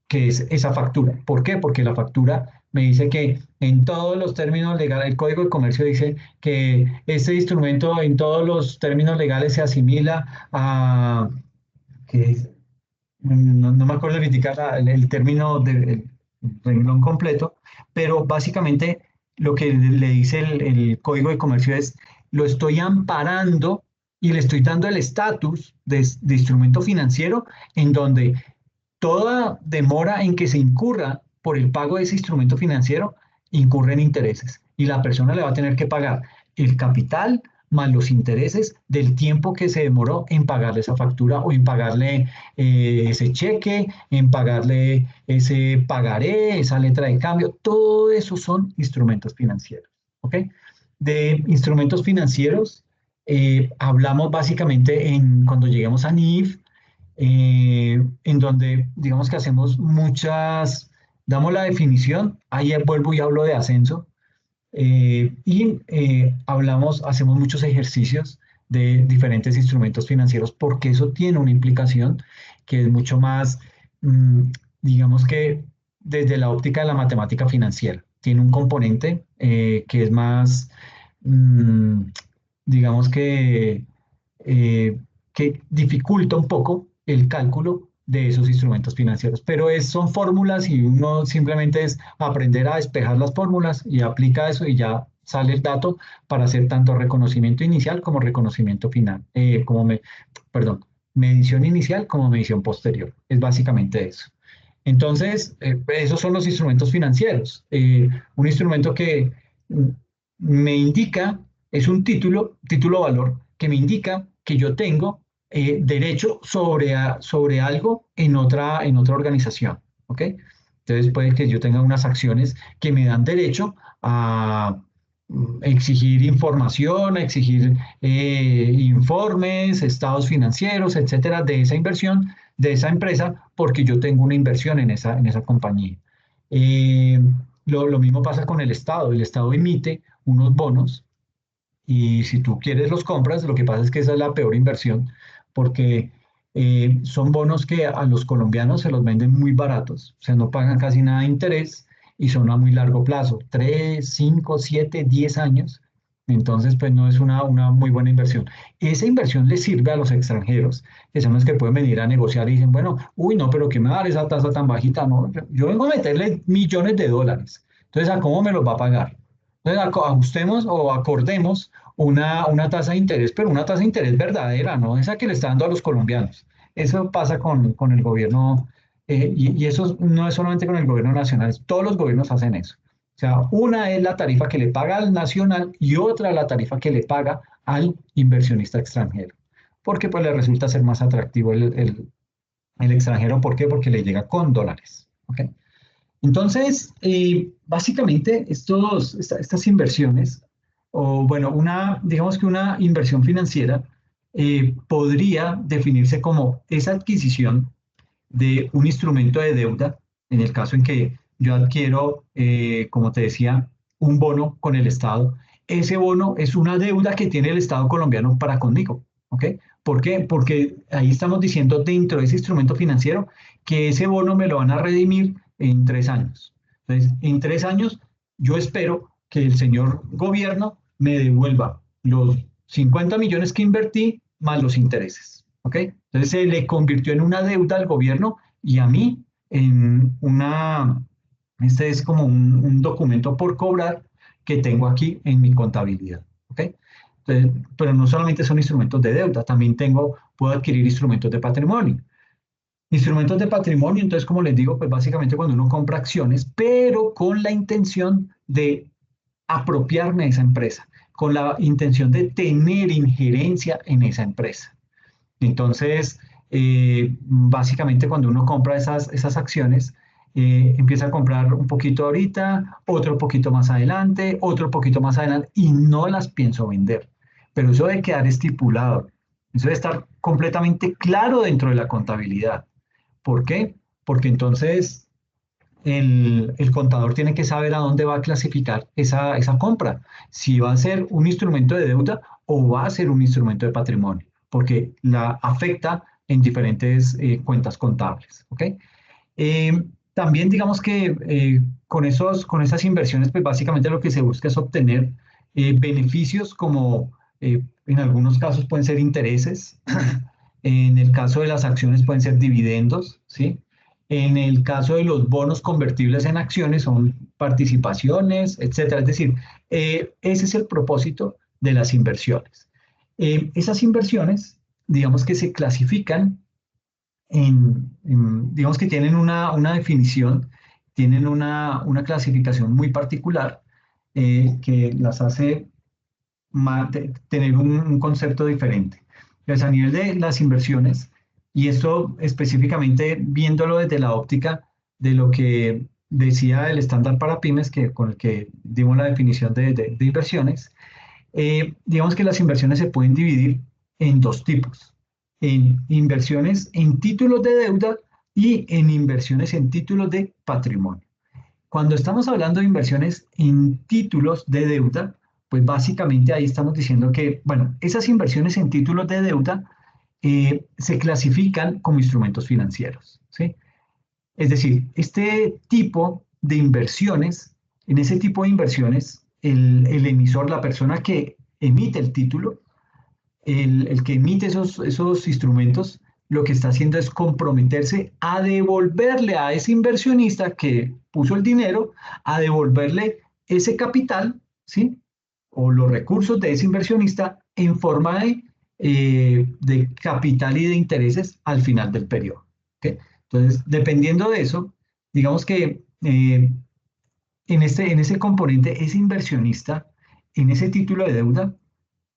[SPEAKER 1] que es esa factura. ¿Por qué? Porque la factura me dice que en todos los términos legales, el Código de Comercio dice que este instrumento en todos los términos legales se asimila a, que no me acuerdo de indicar el término del renglón completo, pero básicamente lo que le dice el Código de Comercio es, lo estoy amparando y le estoy dando el estatus de instrumento financiero en donde toda demora en que se incurra por el pago de ese instrumento financiero incurre en intereses y la persona le va a tener que pagar el capital más los intereses del tiempo que se demoró en pagarle esa factura o en pagarle ese cheque, en pagarle ese pagaré, esa letra de cambio. Todo eso son instrumentos financieros. ¿Ok? De instrumentos financieros hablamos básicamente cuando lleguemos a NIF, en donde digamos que hacemos damos la definición, ahí vuelvo y hablo de ascenso, hacemos muchos ejercicios de diferentes instrumentos financieros porque eso tiene una implicación que es mucho más, digamos que desde la óptica de la matemática financiera. Tiene un componente que es más, mm, digamos que dificulta un poco el cálculo de esos instrumentos financieros. Pero son fórmulas y uno simplemente es aprender a despejar las fórmulas y aplica eso y ya sale el dato para hacer tanto reconocimiento inicial como reconocimiento final, perdón, medición inicial como medición posterior. Es básicamente eso. Entonces, esos son los instrumentos financieros. Un instrumento que me indica, es un título valor, que me indica que yo tengo derecho sobre algo en otra organización. ¿Ok? Entonces puede que yo tenga unas acciones que me dan derecho a exigir información, a exigir informes, estados financieros, etcétera, de esa inversión, de esa empresa, porque yo tengo una inversión en esa compañía. Lo mismo pasa con el Estado. El Estado emite unos bonos y si tú quieres los compras, lo que pasa es que esa es la peor inversión porque son bonos que a los colombianos se los venden muy baratos, o sea, no pagan casi nada de interés y son a muy largo plazo, 3, 5, 7, 10 años. Entonces, pues no es una muy buena inversión. Esa inversión le sirve a los extranjeros, que son los que pueden venir a negociar y dicen, bueno, uy, no, pero ¿qué me va a dar esa tasa tan bajita? No, yo vengo a meterle millones de dólares. Entonces, ¿a cómo me los va a pagar? Entonces, ajustemos o acordemos una tasa de interés, pero una tasa de interés verdadera, no esa que le está dando a los colombianos. Eso pasa con el gobierno, y eso no es solamente con el gobierno nacional, todos los gobiernos hacen eso. O sea, una es la tarifa que le paga al nacional y otra la tarifa que le paga al inversionista extranjero, porque pues le resulta ser más atractivo el extranjero. ¿Por qué? Porque le llega con dólares. ¿Ok? Entonces, básicamente estas inversiones, o bueno, digamos que una inversión financiera podría definirse como esa adquisición de un instrumento de deuda, en el caso en que yo adquiero, como te decía, un bono con el Estado. Ese bono es una deuda que tiene el Estado colombiano para conmigo. ¿Ok? ¿Por qué? Porque ahí estamos diciendo dentro de ese instrumento financiero que ese bono me lo van a redimir en 3 años. Entonces, en 3 años, yo espero que el señor gobierno me devuelva los 50 millones que invertí más los intereses. ¿Ok? Entonces se le convirtió en una deuda al gobierno y a mí este es como un documento por cobrar que tengo aquí en mi contabilidad. ¿Ok? Entonces, pero no solamente son instrumentos de deuda, también puedo adquirir instrumentos de patrimonio. Instrumentos de patrimonio, entonces, como les digo, pues básicamente cuando uno compra acciones, pero con la intención de apropiarme de esa empresa, con la intención de tener injerencia en esa empresa. Entonces, básicamente cuando uno compra esas acciones, empieza a comprar un poquito ahorita, otro poquito más adelante, otro poquito más adelante, y no las pienso vender. pero eso debe quedar estipulado, eso debe estar completamente claro dentro de la contabilidad. ¿Por qué? Porque entonces el contador tiene que saber a dónde va a clasificar esa compra, si va a ser un instrumento de deuda o va a ser un instrumento de patrimonio, porque la afecta en diferentes cuentas contables. ¿Ok? También digamos que con esas inversiones, pues básicamente lo que se busca es obtener beneficios como en algunos casos pueden ser intereses, en el caso de las acciones pueden ser dividendos, ¿sí? En el caso de los bonos convertibles en acciones son participaciones, etcétera. Es decir, ese es el propósito de las inversiones. Esas inversiones, digamos que se clasifican digamos que tienen una definición, tienen una clasificación muy particular que las hace tener un concepto diferente. Entonces, a nivel de las inversiones, y esto específicamente viéndolo desde la óptica de lo que decía el estándar para pymes, con el que dimos la definición de inversiones, digamos que las inversiones se pueden dividir en dos tipos, en inversiones en títulos de deuda y en inversiones en títulos de patrimonio. Cuando estamos hablando de inversiones en títulos de deuda, pues básicamente ahí estamos diciendo que, bueno, esas inversiones en títulos de deuda se clasifican como instrumentos financieros, ¿sí? Es decir, este tipo de inversiones, en ese tipo de inversiones, el emisor, la persona que emite el título, el que emite esos instrumentos, lo que está haciendo es comprometerse a devolverle a ese inversionista que puso el dinero, a devolverle ese capital, ¿sí? O los recursos de ese inversionista en forma de capital y de intereses al final del periodo. ¿Okay? Entonces, dependiendo de eso, digamos que en ese componente, ese inversionista, en ese título de deuda,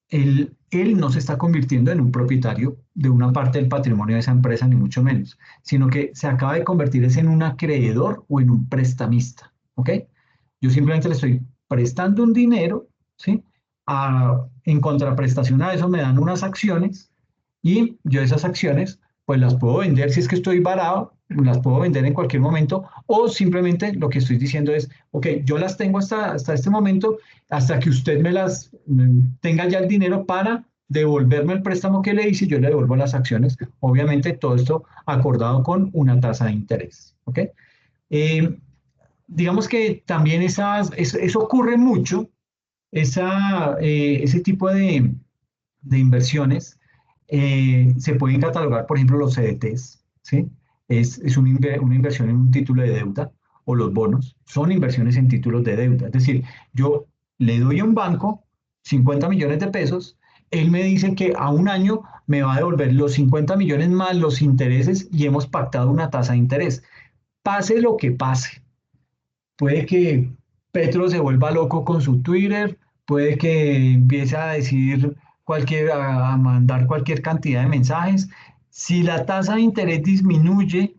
[SPEAKER 1] él no se está convirtiendo en un propietario de una parte del patrimonio de esa empresa, ni mucho menos, sino que se acaba de convertir en un acreedor o en un prestamista. ¿Ok? Yo simplemente le estoy prestando un dinero, ¿sí? En contraprestación a eso me dan unas acciones y yo esas acciones pues las puedo vender si es que estoy varado, las puedo vender en cualquier momento o simplemente lo que estoy diciendo es, ok, yo las tengo hasta este momento, hasta que usted tenga ya el dinero para devolverme el préstamo que le hice y yo le devuelvo las acciones. Obviamente todo esto acordado con una tasa de interés. ¿Ok? Digamos que también eso ocurre mucho, ese tipo de inversiones se pueden catalogar, por ejemplo, los CDTs, ¿sí? Es una inversión en un título de deuda, o los bonos, son inversiones en títulos de deuda. Es decir, yo le doy a un banco 50 millones de pesos, él me dice que a un año me va a devolver los 50 millones más los intereses y hemos pactado una tasa de interés. Pase lo que pase. Puede que Petro se vuelva loco con su Twitter, puede que empiece a decir a mandar cualquier cantidad de mensajes. Si la tasa de interés disminuye,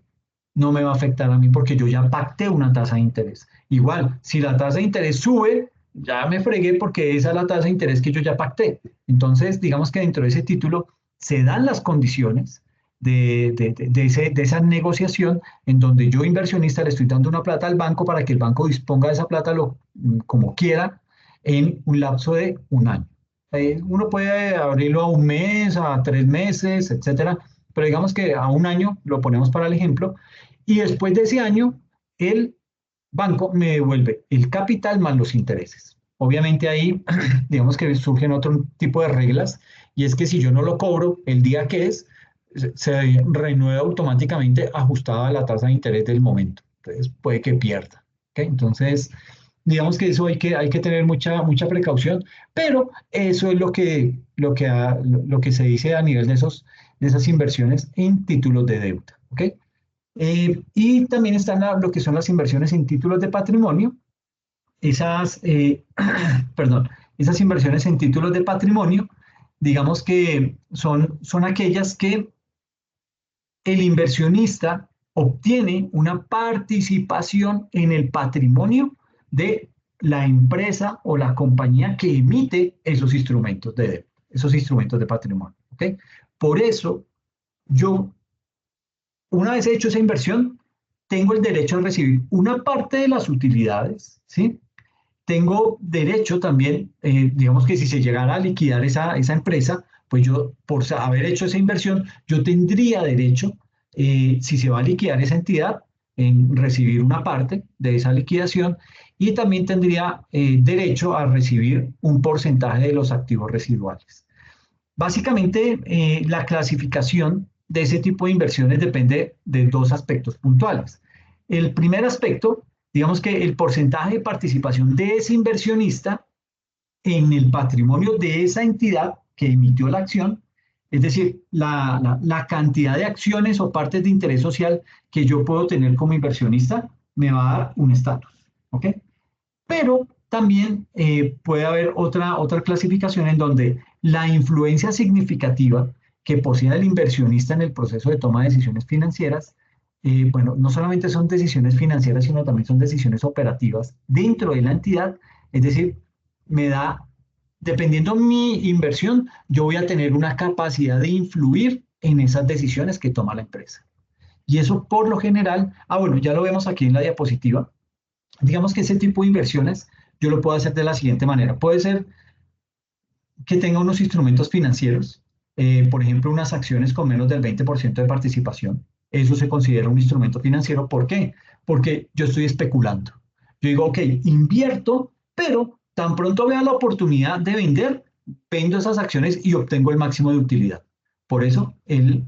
[SPEAKER 1] no me va a afectar a mí porque yo ya pacté una tasa de interés. Igual, si la tasa de interés sube, ya me fregué porque esa es la tasa de interés que yo ya pacté. Entonces, digamos que dentro de ese título se dan las condiciones de esa negociación en donde yo inversionista le estoy dando una plata al banco para que el banco disponga de esa plata como quiera en un lapso de un año. Uno puede abrirlo a un mes, a 3 meses, etcétera, pero digamos que a un año lo ponemos para el ejemplo y después de ese año el banco me devuelve el capital más los intereses. Obviamente ahí digamos que surgen otro tipo de reglas y es que si yo no lo cobro el día que se renueva automáticamente ajustada a la tasa de interés del momento. Entonces puede que pierda. ¿Okay? Entonces, digamos que eso hay que tener mucha precaución, pero eso es lo que se dice a nivel de esas inversiones en títulos de deuda. ¿Okay? Y también están lo que son las inversiones en títulos de patrimonio. Perdón, esas inversiones en títulos de patrimonio, digamos que son aquellas que el inversionista obtiene una participación en el patrimonio de la empresa o la compañía que emite esos instrumentos de deuda. esos instrumentos de patrimonio. ¿Ok? Por eso, yo, una vez hecho esa inversión, tengo el derecho a recibir una parte de las utilidades, ¿sí? Tengo derecho también, digamos que si se llegara a liquidar esa empresa, pues yo, por haber hecho esa inversión, yo tendría derecho, si se va a liquidar esa entidad, en recibir una parte de esa liquidación y también tendría derecho a recibir un porcentaje de los activos residuales. Básicamente, la clasificación de ese tipo de inversiones depende de dos aspectos puntuales. El primer aspecto, digamos que el porcentaje de participación de ese inversionista en el patrimonio de esa entidad que emitió la acción, es decir, la cantidad de acciones o partes de interés social que yo puedo tener como inversionista me va a dar un estatus. ¿Ok? Pero también puede haber otra clasificación en donde la influencia significativa que posea el inversionista en el proceso de toma de decisiones financieras, bueno, no solamente son decisiones financieras, sino también son decisiones operativas dentro de la entidad, es decir, me da, dependiendo mi inversión, yo voy a tener una capacidad de influir en esas decisiones que toma la empresa. Y eso por lo general, bueno, ya lo vemos aquí en la diapositiva. Digamos que ese tipo de inversiones yo lo puedo hacer de la siguiente manera. Puede ser que tenga unos instrumentos financieros, por ejemplo, unas acciones con menos del 20% de participación. Eso se considera un instrumento financiero. ¿Por qué? Porque yo estoy especulando. Yo digo, ok, invierto, pero tan pronto vea la oportunidad de vender, vendo esas acciones y obtengo el máximo de utilidad. Por eso el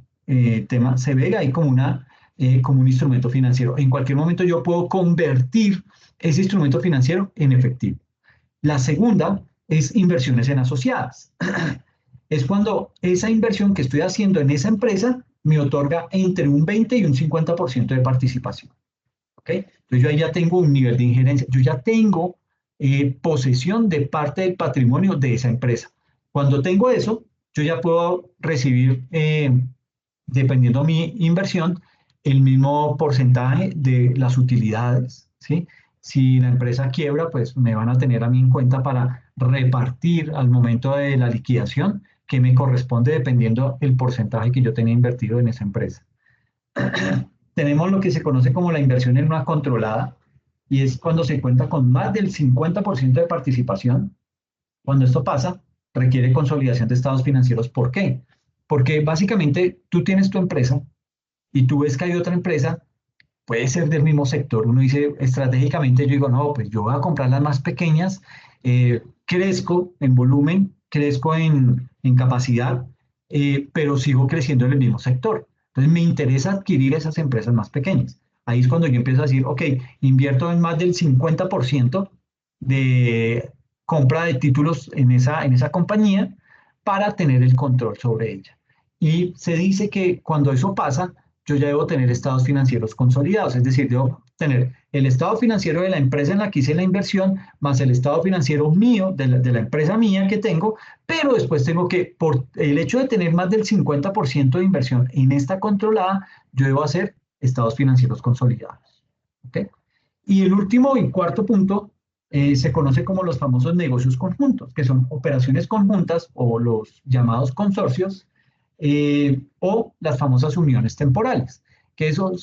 [SPEAKER 1] tema se ve ahí como un instrumento financiero. En cualquier momento yo puedo convertir ese instrumento financiero en efectivo. La segunda es inversiones en asociadas. Es cuando esa inversión que estoy haciendo en esa empresa me otorga entre un 20 y un 50% de participación. ¿Ok? Entonces yo ahí ya tengo un nivel de injerencia, yo ya tengo posesión de parte del patrimonio de esa empresa. Cuando tengo eso, yo ya puedo recibir, dependiendo de mi inversión, el mismo porcentaje de las utilidades, ¿sí? Si la empresa quiebra, pues me van a tener a mí en cuenta para repartir al momento de la liquidación que me corresponde dependiendo el porcentaje que yo tenía invertido en esa empresa. Tenemos lo que se conoce como la inversión en una controlada y es cuando se cuenta con más del 50% de participación. Cuando esto pasa, requiere consolidación de estados financieros. ¿Por qué? Porque básicamente tú tienes tu empresa y tú ves que hay otra empresa, puede ser del mismo sector. Uno dice, estratégicamente, yo digo, no, pues yo voy a comprar las más pequeñas, crezco en volumen, crezco en capacidad, pero sigo creciendo en el mismo sector. Entonces me interesa adquirir esas empresas más pequeñas. Ahí es cuando yo empiezo a decir, ok, invierto en más del 50% de compra de títulos en esa compañía para tener el control sobre ella. Y se dice que cuando eso pasa, yo ya debo tener estados financieros consolidados, es decir, debo tener el estado financiero de la empresa en la que hice la inversión, más el estado financiero mío, de la empresa mía que tengo, pero después tengo que, por el hecho de tener más del 50% de inversión en esta controlada, yo debo hacer estados financieros consolidados. ¿Okay? Y el último y cuarto punto se conoce como los famosos negocios conjuntos, que son operaciones conjuntas o los llamados consorcios, o las famosas uniones temporales, que eso,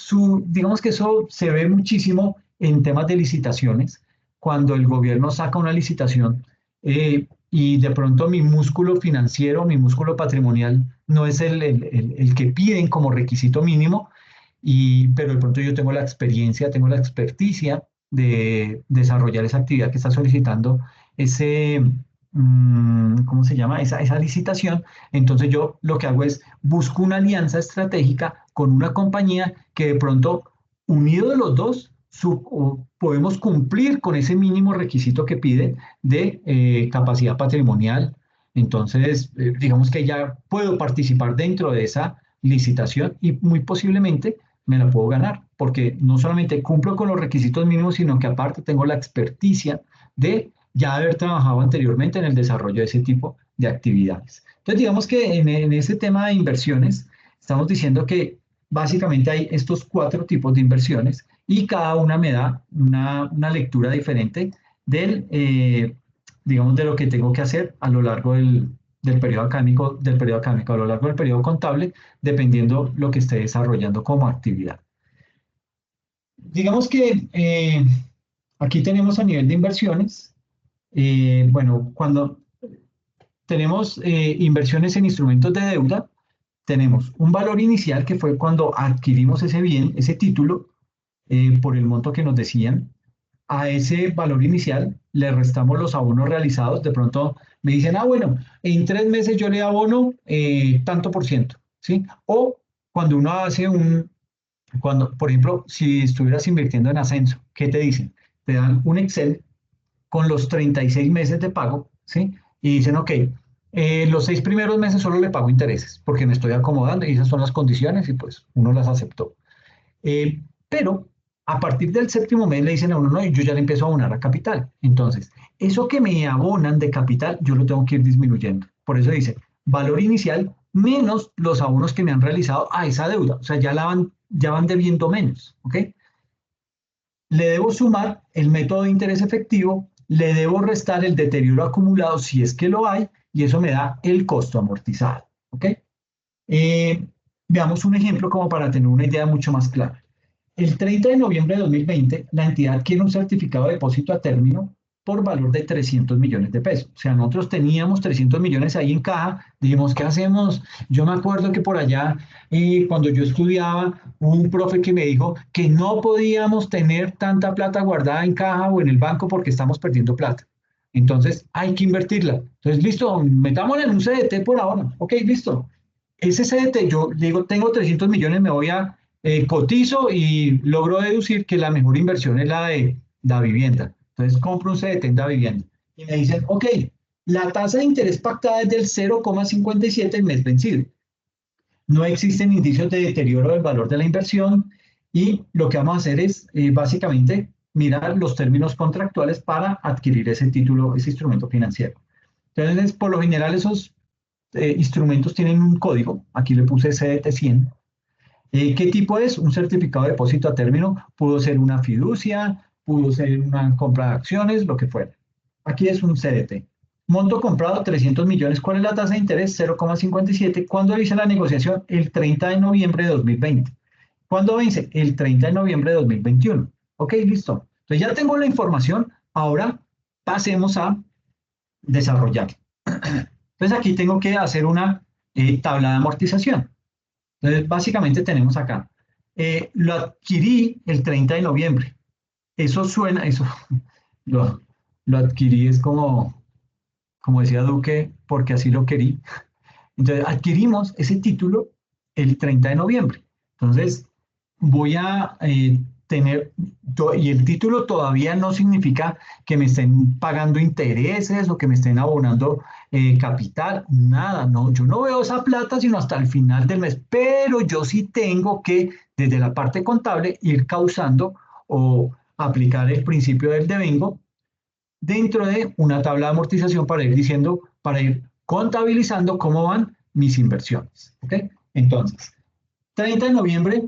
[SPEAKER 1] digamos que eso se ve muchísimo en temas de licitaciones, cuando el gobierno saca una licitación y de pronto mi músculo financiero, mi músculo patrimonial no es el que piden como requisito mínimo, pero de pronto yo tengo la experiencia, tengo la experticia de desarrollar esa actividad que está solicitando ¿cómo se llama? Esa licitación. Entonces yo lo que hago es busco una alianza estratégica con una compañía que de pronto, unido de los dos, podemos cumplir con ese mínimo requisito que pide de capacidad patrimonial. Entonces, digamos que ya puedo participar dentro de esa licitación y muy posiblemente me la puedo ganar, porque no solamente cumplo con los requisitos mínimos, sino que aparte tengo la experticia de ya haber trabajado anteriormente en el desarrollo de ese tipo de actividades. Entonces, digamos que en ese tema de inversiones, estamos diciendo que básicamente hay estos 4 tipos de inversiones y cada una me da una lectura diferente digamos, de lo que tengo que hacer a lo largo del periodo académico, a lo largo del periodo contable, dependiendo lo que esté desarrollando como actividad. Digamos que aquí tenemos a nivel de inversiones, bueno, cuando tenemos inversiones en instrumentos de deuda, tenemos un valor inicial que fue cuando adquirimos ese bien, ese título, por el monto que nos decían. A ese valor inicial le restamos los abonos realizados. De pronto me dicen, ah, bueno, en 3 meses yo le abono tanto por ciento, ¿sí? O cuando uno hace por ejemplo, si estuvieras invirtiendo en Ascenso, ¿qué te dicen? Te dan un Excel con los 36 meses de pago, ¿sí? Y dicen, ok, los 6 primeros meses solo le pago intereses porque me estoy acomodando y esas son las condiciones y pues uno las aceptó. Pero a partir del 7.º mes le dicen a uno, no, yo ya le empiezo a abonar a capital. Entonces, eso que me abonan de capital, yo lo tengo que ir disminuyendo. Por eso dice, valor inicial menos los abonos que me han realizado a esa deuda. O sea, ya van debiendo menos, ¿ok? Le debo sumar el método de interés efectivo, le debo restar el deterioro acumulado si es que lo hay, y eso me da el costo amortizado, ¿ok? Veamos un ejemplo como para tener una idea mucho más clara. El 30 de noviembre de 2020, la entidad adquiere un certificado de depósito a término por valor de 300 millones de pesos. O sea, nosotros teníamos 300 millones ahí en caja, dijimos, ¿qué hacemos? Yo me acuerdo que por allá, cuando yo estudiaba, hubo un profe que me dijo que no podíamos tener tanta plata guardada en caja o en el banco porque estamos perdiendo plata. Entonces, hay que invertirla. Entonces, listo, metámosla en un CDT por ahora. Ok, listo. Ese CDT, yo digo, tengo 300 millones, me voy a cotizo y logro deducir que la mejor inversión es la de la vivienda. Entonces compro un CDT en la vivienda y me dicen, ok, la tasa de interés pactada es del 0,57 el mes vencido. No existen indicios de deterioro del valor de la inversión y lo que vamos a hacer es básicamente mirar los términos contractuales para adquirir ese título, ese instrumento financiero. Entonces, por lo general, esos instrumentos tienen un código. Aquí le puse CDT 100. ¿Qué tipo es? Un certificado de depósito a término. Pudo ser una fiducia, pudo ser una compra de acciones, lo que fuera. Aquí es un CDT. Monto comprado 300 millones. ¿Cuál es la tasa de interés? 0,57. ¿Cuándo hice la negociación? El 30 de noviembre de 2020. ¿Cuándo vence? El 30 de noviembre de 2021. Ok, listo. Entonces ya tengo la información. Ahora pasemos a desarrollar. Entonces aquí tengo que hacer una tabla de amortización. Entonces, básicamente tenemos acá, lo adquirí el 30 de noviembre. Eso suena, lo, lo adquirí es como decía Duque, porque así lo querí. Entonces, adquirimos ese título el 30 de noviembre. Entonces, voy a tener, y el título todavía no significa que me estén pagando intereses o que me estén abonando capital, nada, no, yo no veo esa plata sino hasta el final del mes, pero yo sí tengo que, desde la parte contable, ir causando o aplicar el principio del devengo dentro de una tabla de amortización para ir diciendo, para ir contabilizando cómo van mis inversiones, ¿ok? Entonces, 30 de noviembre,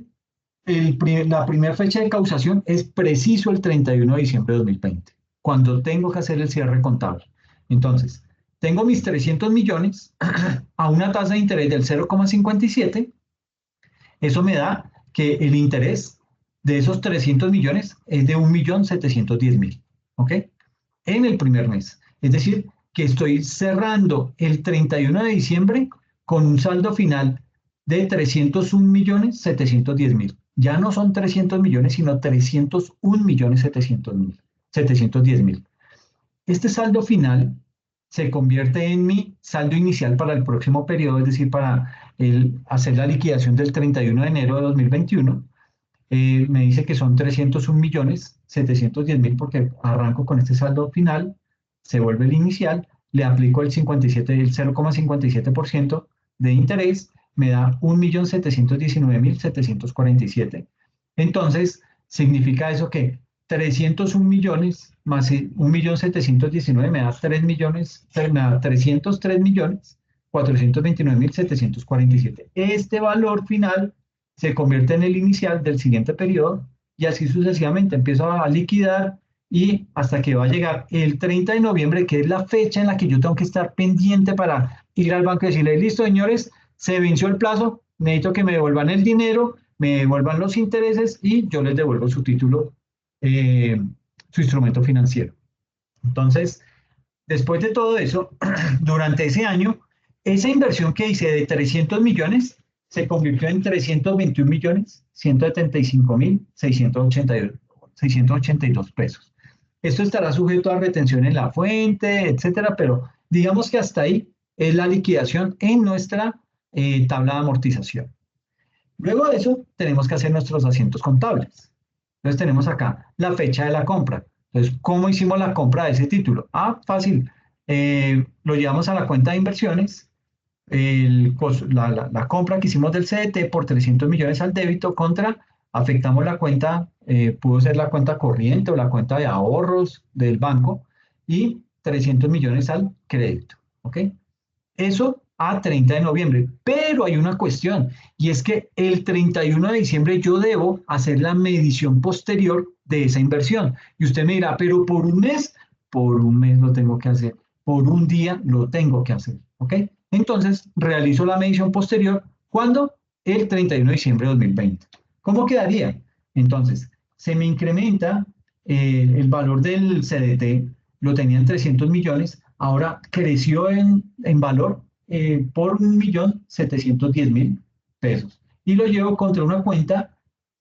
[SPEAKER 1] la primera fecha de causación es preciso el 31 de diciembre de 2020, cuando tengo que hacer el cierre contable. Entonces, tengo mis 300 millones a una tasa de interés del 0,57. Eso me da que el interés de esos 300 millones es de 1.710.000, ¿ok? En el primer mes. Es decir, que estoy cerrando el 31 de diciembre con un saldo final de 301.710.000. Ya no son 300 millones, sino 301.710.000. Este saldo final se convierte en mi saldo inicial para el próximo periodo, es decir, para hacer la liquidación del 31 de enero de 2021. Me dice que son 301.710.000 porque arranco con este saldo final, se vuelve el inicial, le aplico el 0,57% de interés, me da 1.719.747. Entonces, significa eso que 301 millones más 1.719 me da 303.429.747. Este valor final se convierte en el inicial del siguiente periodo y así sucesivamente empiezo a liquidar y hasta que va a llegar el 30 de noviembre, que es la fecha en la que yo tengo que estar pendiente para ir al banco y decirle, listo, señores, se venció el plazo, necesito que me devuelvan el dinero, me devuelvan los intereses y yo les devuelvo su título, su instrumento financiero. Entonces, después de todo eso, durante ese año, esa inversión que hice de 300 millones se convirtió en 321 millones, 175 mil, 682 pesos. Esto estará sujeto a retención en la fuente, etcétera, pero digamos que hasta ahí es la liquidación en nuestra tabla de amortización. Luego de eso, tenemos que hacer nuestros asientos contables. Entonces, tenemos acá la fecha de la compra. Entonces, ¿cómo hicimos la compra de ese título? Ah, fácil. Lo llevamos a la cuenta de inversiones, la compra que hicimos del CDT por 300 millones al débito contra, afectamos la cuenta, pudo ser la cuenta corriente o la cuenta de ahorros del banco, y 300 millones al crédito. ¿Ok? Eso a 30 de noviembre. Pero hay una cuestión, y es que el 31 de diciembre yo debo hacer la medición posterior de esa inversión. Y usted me dirá, pero por un mes lo tengo que hacer. Por un día lo tengo que hacer. ¿Ok? Entonces, realizo la medición posterior. ¿Cuándo? El 31 de diciembre de 2020. ¿Cómo quedaría? Entonces, se me incrementa el valor del CDT, lo tenía en 300 millones, ahora creció en valor por 1.710.000 pesos. Y lo llevo contra una cuenta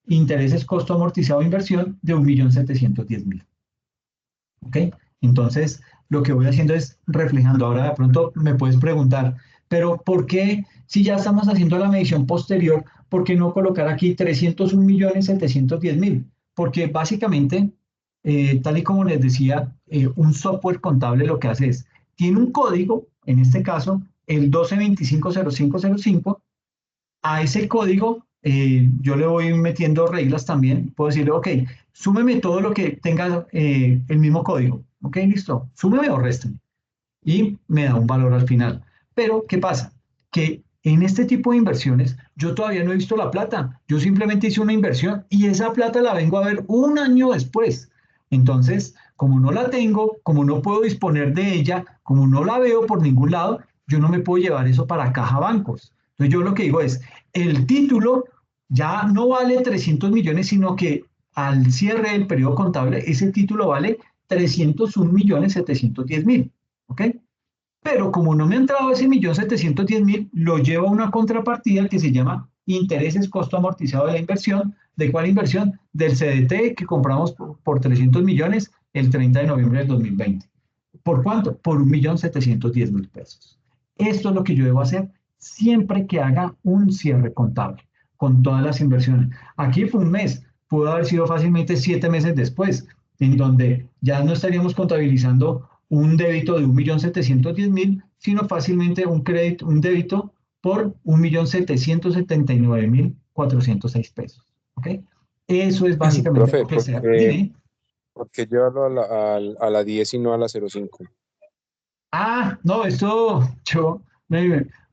[SPEAKER 1] intereses, costo amortizado de inversión de 1.710.000. ¿Ok? Entonces, lo que voy haciendo es reflejando. Ahora de pronto me puedes preguntar, pero ¿por qué, si ya estamos haciendo la medición posterior, por qué no colocar aquí 301.710.000? Porque básicamente, tal y como les decía, un software contable lo que hace es, tiene un código, en este caso, el 12250505, a ese código yo le voy metiendo reglas también. Puedo decirle, ok, súmeme todo lo que tenga el mismo código. Ok, listo, súmeme o résteme. Y me da un valor al final. Pero, ¿qué pasa? Que en este tipo de inversiones yo todavía no he visto la plata. Yo simplemente hice una inversión y esa plata la vengo a ver un año después. Entonces, como no la tengo, como no puedo disponer de ella, como no la veo por ningún lado, yo no me puedo llevar eso para caja bancos. Entonces, yo lo que digo es, el título ya no vale 300 millones, sino que al cierre del periodo contable, ese título vale 301.710.000. ¿Ok? Pero como no me ha entrado ese 1.710.000, lo llevo a una contrapartida que se llama intereses costo amortizado de la inversión. ¿De cuál inversión? Del CDT que compramos por 300 millones el 30 de noviembre del 2020. ¿Por cuánto? Por 1.710.000 pesos. Esto es lo que yo debo hacer siempre que haga un cierre contable con todas las inversiones. Aquí fue un mes, pudo haber sido fácilmente 7 meses después, en donde ya no estaríamos contabilizando un débito de 1.710.000, sino fácilmente un crédito, un débito por 1.779.406 pesos. ¿Ok? Eso es básicamente
[SPEAKER 3] Profe,
[SPEAKER 1] lo que se hace.
[SPEAKER 3] ¿por qué llevarlo a la 10 y no a la 05?
[SPEAKER 1] Ah, no, esto yo,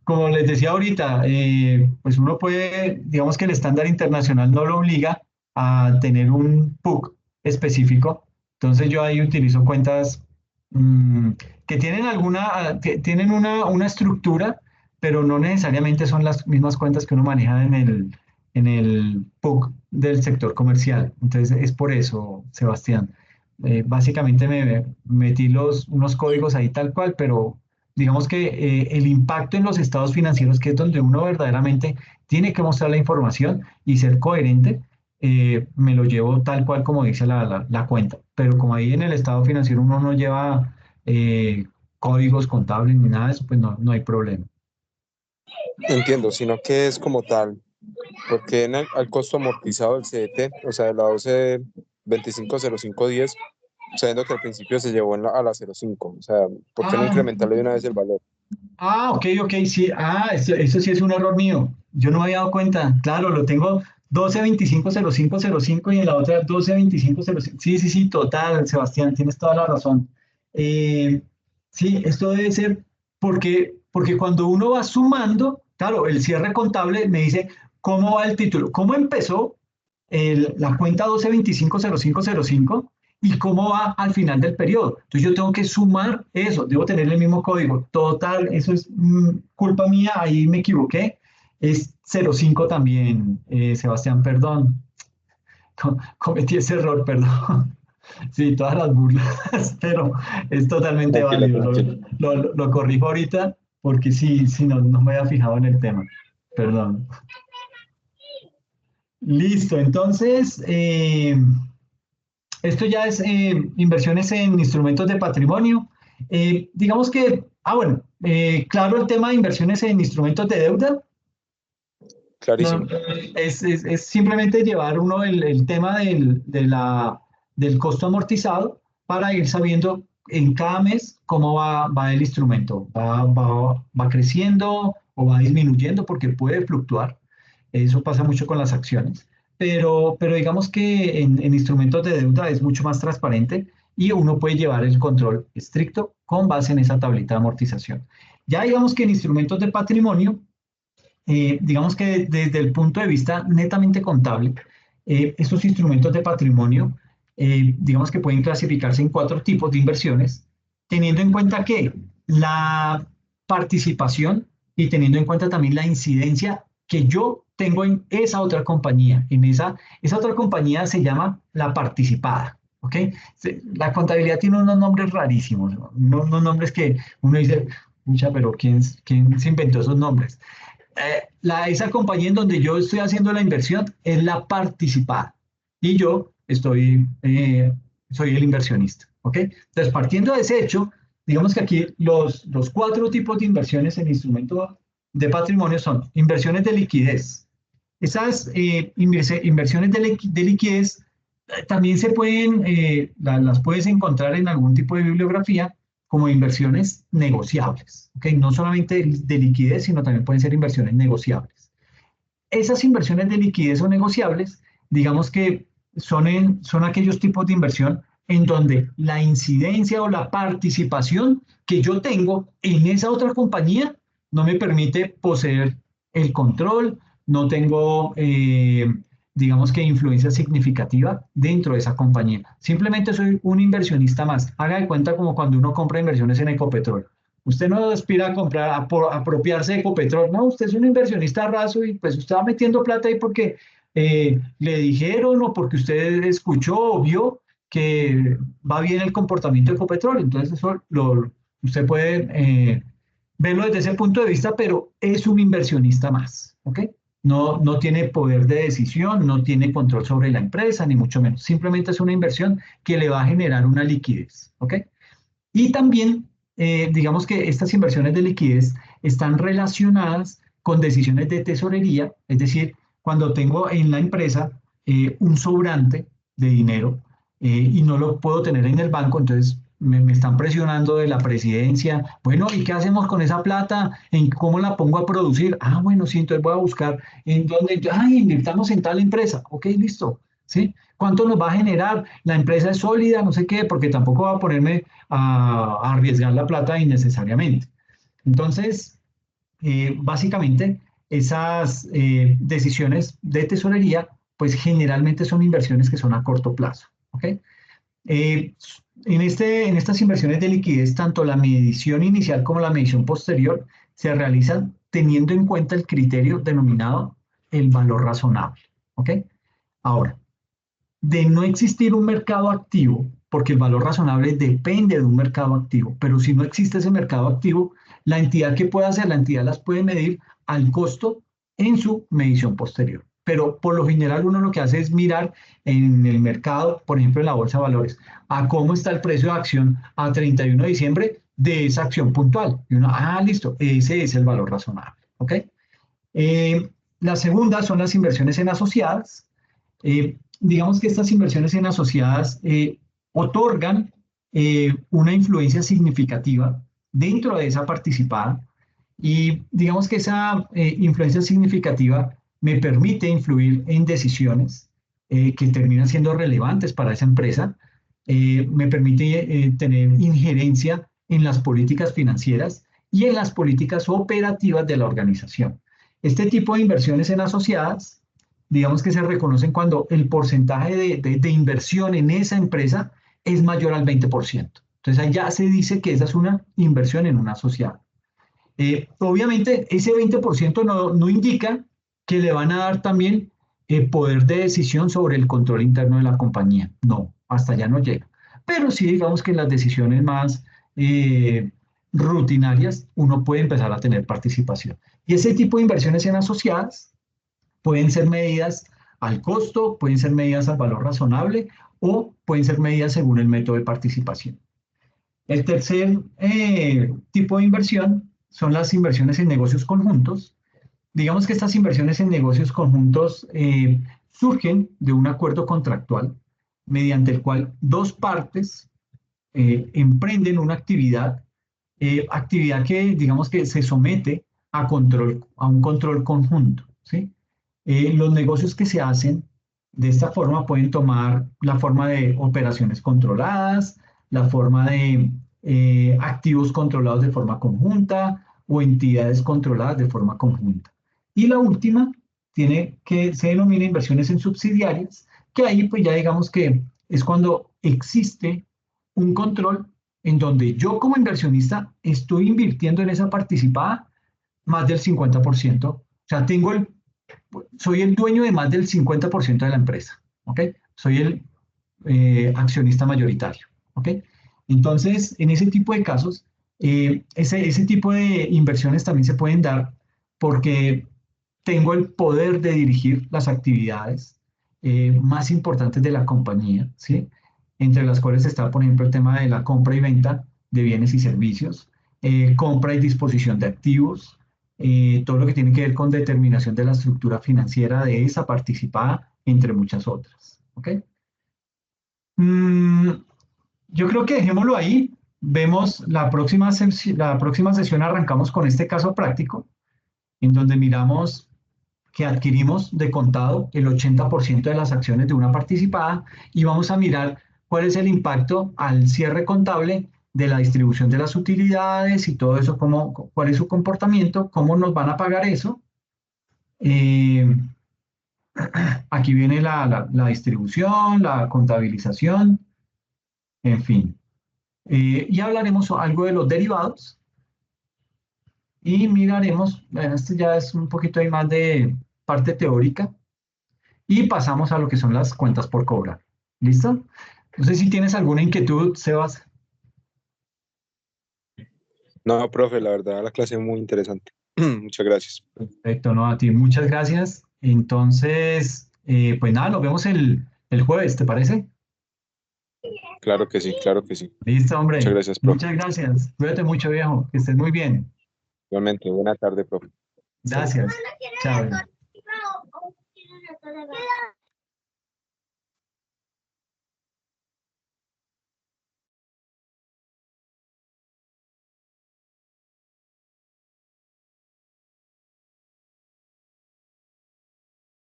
[SPEAKER 1] como les decía ahorita, pues uno puede, digamos que el estándar internacional no lo obliga a tener un PUC específico. Entonces yo ahí utilizo cuentas que tienen tienen una estructura, pero no necesariamente son las mismas cuentas que uno maneja en el PUC del sector comercial. Entonces es por eso, Sebastián. Básicamente me metí unos códigos ahí tal cual, pero digamos que el impacto en los estados financieros, que es donde uno verdaderamente tiene que mostrar la información y ser coherente, me lo llevo tal cual como dice la cuenta. Pero como ahí en el estado financiero uno no lleva códigos contables ni nada de eso, pues no hay problema.
[SPEAKER 3] Entiendo, sino que es como tal, porque al costo amortizado del CDT, o sea, de la 12250510, sabiendo que al principio se llevó a la 05, o sea, ¿por qué no incrementarle de una vez el valor?
[SPEAKER 1] Ok, sí. Eso sí es un error mío. Yo no me había dado cuenta. Claro, lo tengo 12250505 y en la otra 122505. Sí, total, Sebastián, tienes toda la razón. Sí, esto debe ser porque cuando uno va sumando, claro, el cierre contable me dice cómo va el título, cómo empezó la cuenta 12250505 y cómo va al final del periodo. Entonces yo tengo que sumar eso, debo tener el mismo código. Total, eso es culpa mía, ahí me equivoqué. Es 05 también, Sebastián, perdón. Cometí ese error, perdón. Sí, todas las burlas, pero es totalmente
[SPEAKER 3] Tranquilo,
[SPEAKER 1] válido.
[SPEAKER 3] tranquilo.
[SPEAKER 1] Lo corrijo ahorita porque sí, sí, no me había fijado en el tema. Perdón. Listo, entonces, esto ya es inversiones en instrumentos de patrimonio. Digamos que, bueno, claro, el tema de inversiones en instrumentos de deuda. No,
[SPEAKER 3] Clarísimo.
[SPEAKER 1] es simplemente llevar uno el tema del costo amortizado para ir sabiendo en cada mes cómo va el instrumento. Va creciendo o va disminuyendo porque puede fluctuar. Eso pasa mucho con las acciones. Pero digamos que en instrumentos de deuda es mucho más transparente y uno puede llevar el control estricto con base en esa tablita de amortización. Ya digamos que en instrumentos de patrimonio, digamos que desde el punto de vista netamente contable, estos instrumentos de patrimonio, digamos que pueden clasificarse en 4 tipos de inversiones, teniendo en cuenta que la participación y teniendo en cuenta también la incidencia que yo tengo en esa otra compañía. Esa otra compañía se llama la participada. ¿Ok? La contabilidad tiene unos nombres rarísimos, ¿no? Unos nombres que uno dice, mucha, pero ¿quién se inventó esos nombres? Esa compañía en donde yo estoy haciendo la inversión es la participada y yo soy el inversionista. ¿Ok? Entonces, partiendo de ese hecho, digamos que aquí los 4 tipos de inversiones en instrumentos de patrimonio son inversiones de liquidez. Esas inversiones de liquidez también se pueden, las puedes encontrar en algún tipo de bibliografía como inversiones negociables, ¿ok? No solamente de liquidez, sino también pueden ser inversiones negociables. Esas inversiones de liquidez o negociables, digamos que son aquellos tipos de inversión en donde la incidencia o la participación que yo tengo en esa otra compañía no me permite poseer el control, no tengo, digamos que influencia significativa dentro de esa compañía. Simplemente soy un inversionista más. Haga de cuenta como cuando uno compra inversiones en Ecopetrol. Usted no aspira a comprar, apropiarse de Ecopetrol, no, usted es un inversionista raso y pues usted va metiendo plata ahí porque le dijeron o porque usted escuchó o vio que va bien el comportamiento de Ecopetrol. Entonces usted puede verlo desde ese punto de vista, pero es un inversionista más, ¿ok? No tiene poder de decisión, no tiene control sobre la empresa, ni mucho menos. Simplemente es una inversión que le va a generar una liquidez, ¿ok? Y también, digamos que estas inversiones de liquidez están relacionadas con decisiones de tesorería, es decir, cuando tengo en la empresa un sobrante de dinero y no lo puedo tener en el banco, entonces me están presionando de la presidencia. Bueno, ¿y qué hacemos con esa plata? ¿En cómo la pongo a producir? Ah, bueno, sí, entonces voy a buscar en dónde, invirtamos en tal empresa. Ok, listo. ¿Sí? ¿Cuánto nos va a generar? La empresa es sólida, no sé qué, porque tampoco va a ponerme a arriesgar la plata innecesariamente. Entonces, básicamente, esas decisiones de tesorería, pues generalmente son inversiones que son a corto plazo. ¿Ok? En estas inversiones de liquidez, tanto la medición inicial como la medición posterior se realizan teniendo en cuenta el criterio denominado el valor razonable. ¿Ok? Ahora, de no existir un mercado activo, porque el valor razonable depende de un mercado activo, pero si no existe ese mercado activo, la entidad que puede hacer, la entidad las puede medir al costo en su medición posterior. Pero por lo general uno lo que hace es mirar en el mercado, por ejemplo en la bolsa de valores, a cómo está el precio de acción a 31 de diciembre de esa acción puntual. Y uno, listo, ese es el valor razonable. ¿Ok? La segunda son las inversiones en asociadas. Digamos que estas inversiones en asociadas otorgan una influencia significativa dentro de esa participada y digamos que esa influencia significativa me permite influir en decisiones que terminan siendo relevantes para esa empresa, me permite tener injerencia en las políticas financieras y en las políticas operativas de la organización. Este tipo de inversiones en asociadas, digamos que se reconocen cuando el porcentaje de inversión en esa empresa es mayor al 20%. Entonces ahí ya se dice que esa es una inversión en una asociada. Obviamente ese 20% no indica que le van a dar también poder de decisión sobre el control interno de la compañía. No, hasta allá no llega. Pero sí digamos que en las decisiones más rutinarias uno puede empezar a tener participación. Y ese tipo de inversiones en asociadas pueden ser medidas al costo, pueden ser medidas al valor razonable o pueden ser medidas según el método de participación. El tercer tipo de inversión son las inversiones en negocios conjuntos. Digamos que estas inversiones en negocios conjuntos surgen de un acuerdo contractual mediante el cual dos partes emprenden una actividad que digamos que se somete a un control conjunto, ¿sí? Los negocios que se hacen de esta forma pueden tomar la forma de operaciones controladas, la forma de activos controlados de forma conjunta o entidades controladas de forma conjunta. Y la última se denomina inversiones en subsidiarias, que ahí pues ya digamos que es cuando existe un control en donde yo como inversionista estoy invirtiendo en esa participada más del 50%. O sea, soy el dueño de más del 50% de la empresa, ¿ok? Soy el accionista mayoritario, ¿ok? Entonces, en ese tipo de casos, ese tipo de inversiones también se pueden dar porque tengo el poder de dirigir las actividades más importantes de la compañía, ¿sí? Entre las cuales está, por ejemplo, el tema de la compra y venta de bienes y servicios, compra y disposición de activos, todo lo que tiene que ver con determinación de la estructura financiera de esa participada, entre muchas otras. ¿Ok? Yo creo que dejémoslo ahí. Vemos la próxima sesión, arrancamos con este caso práctico, en donde miramos que adquirimos de contado el 80% de las acciones de una participada y vamos a mirar cuál es el impacto al cierre contable de la distribución de las utilidades y todo eso, cuál es su comportamiento, cómo nos van a pagar eso. Aquí viene la distribución, la contabilización, en fin. Y hablaremos algo de los derivados y miraremos, bueno, este ya es un poquito más de parte teórica, y pasamos a lo que son las cuentas por cobrar. ¿Listo? No sé si tienes alguna inquietud, Sebas.
[SPEAKER 3] No, profe, la verdad, la clase es muy interesante. Muchas gracias.
[SPEAKER 1] Perfecto, no, a ti muchas gracias. Entonces, pues nada, nos vemos el jueves, ¿te parece?
[SPEAKER 3] Claro que sí, claro que sí.
[SPEAKER 1] Listo,
[SPEAKER 3] Muchas
[SPEAKER 1] hombre.
[SPEAKER 3] gracias, profe.
[SPEAKER 1] Muchas gracias. Cuídate mucho, viejo. Que estés muy bien.
[SPEAKER 3] Igualmente, buena tarde, profe.
[SPEAKER 1] Gracias. Chao.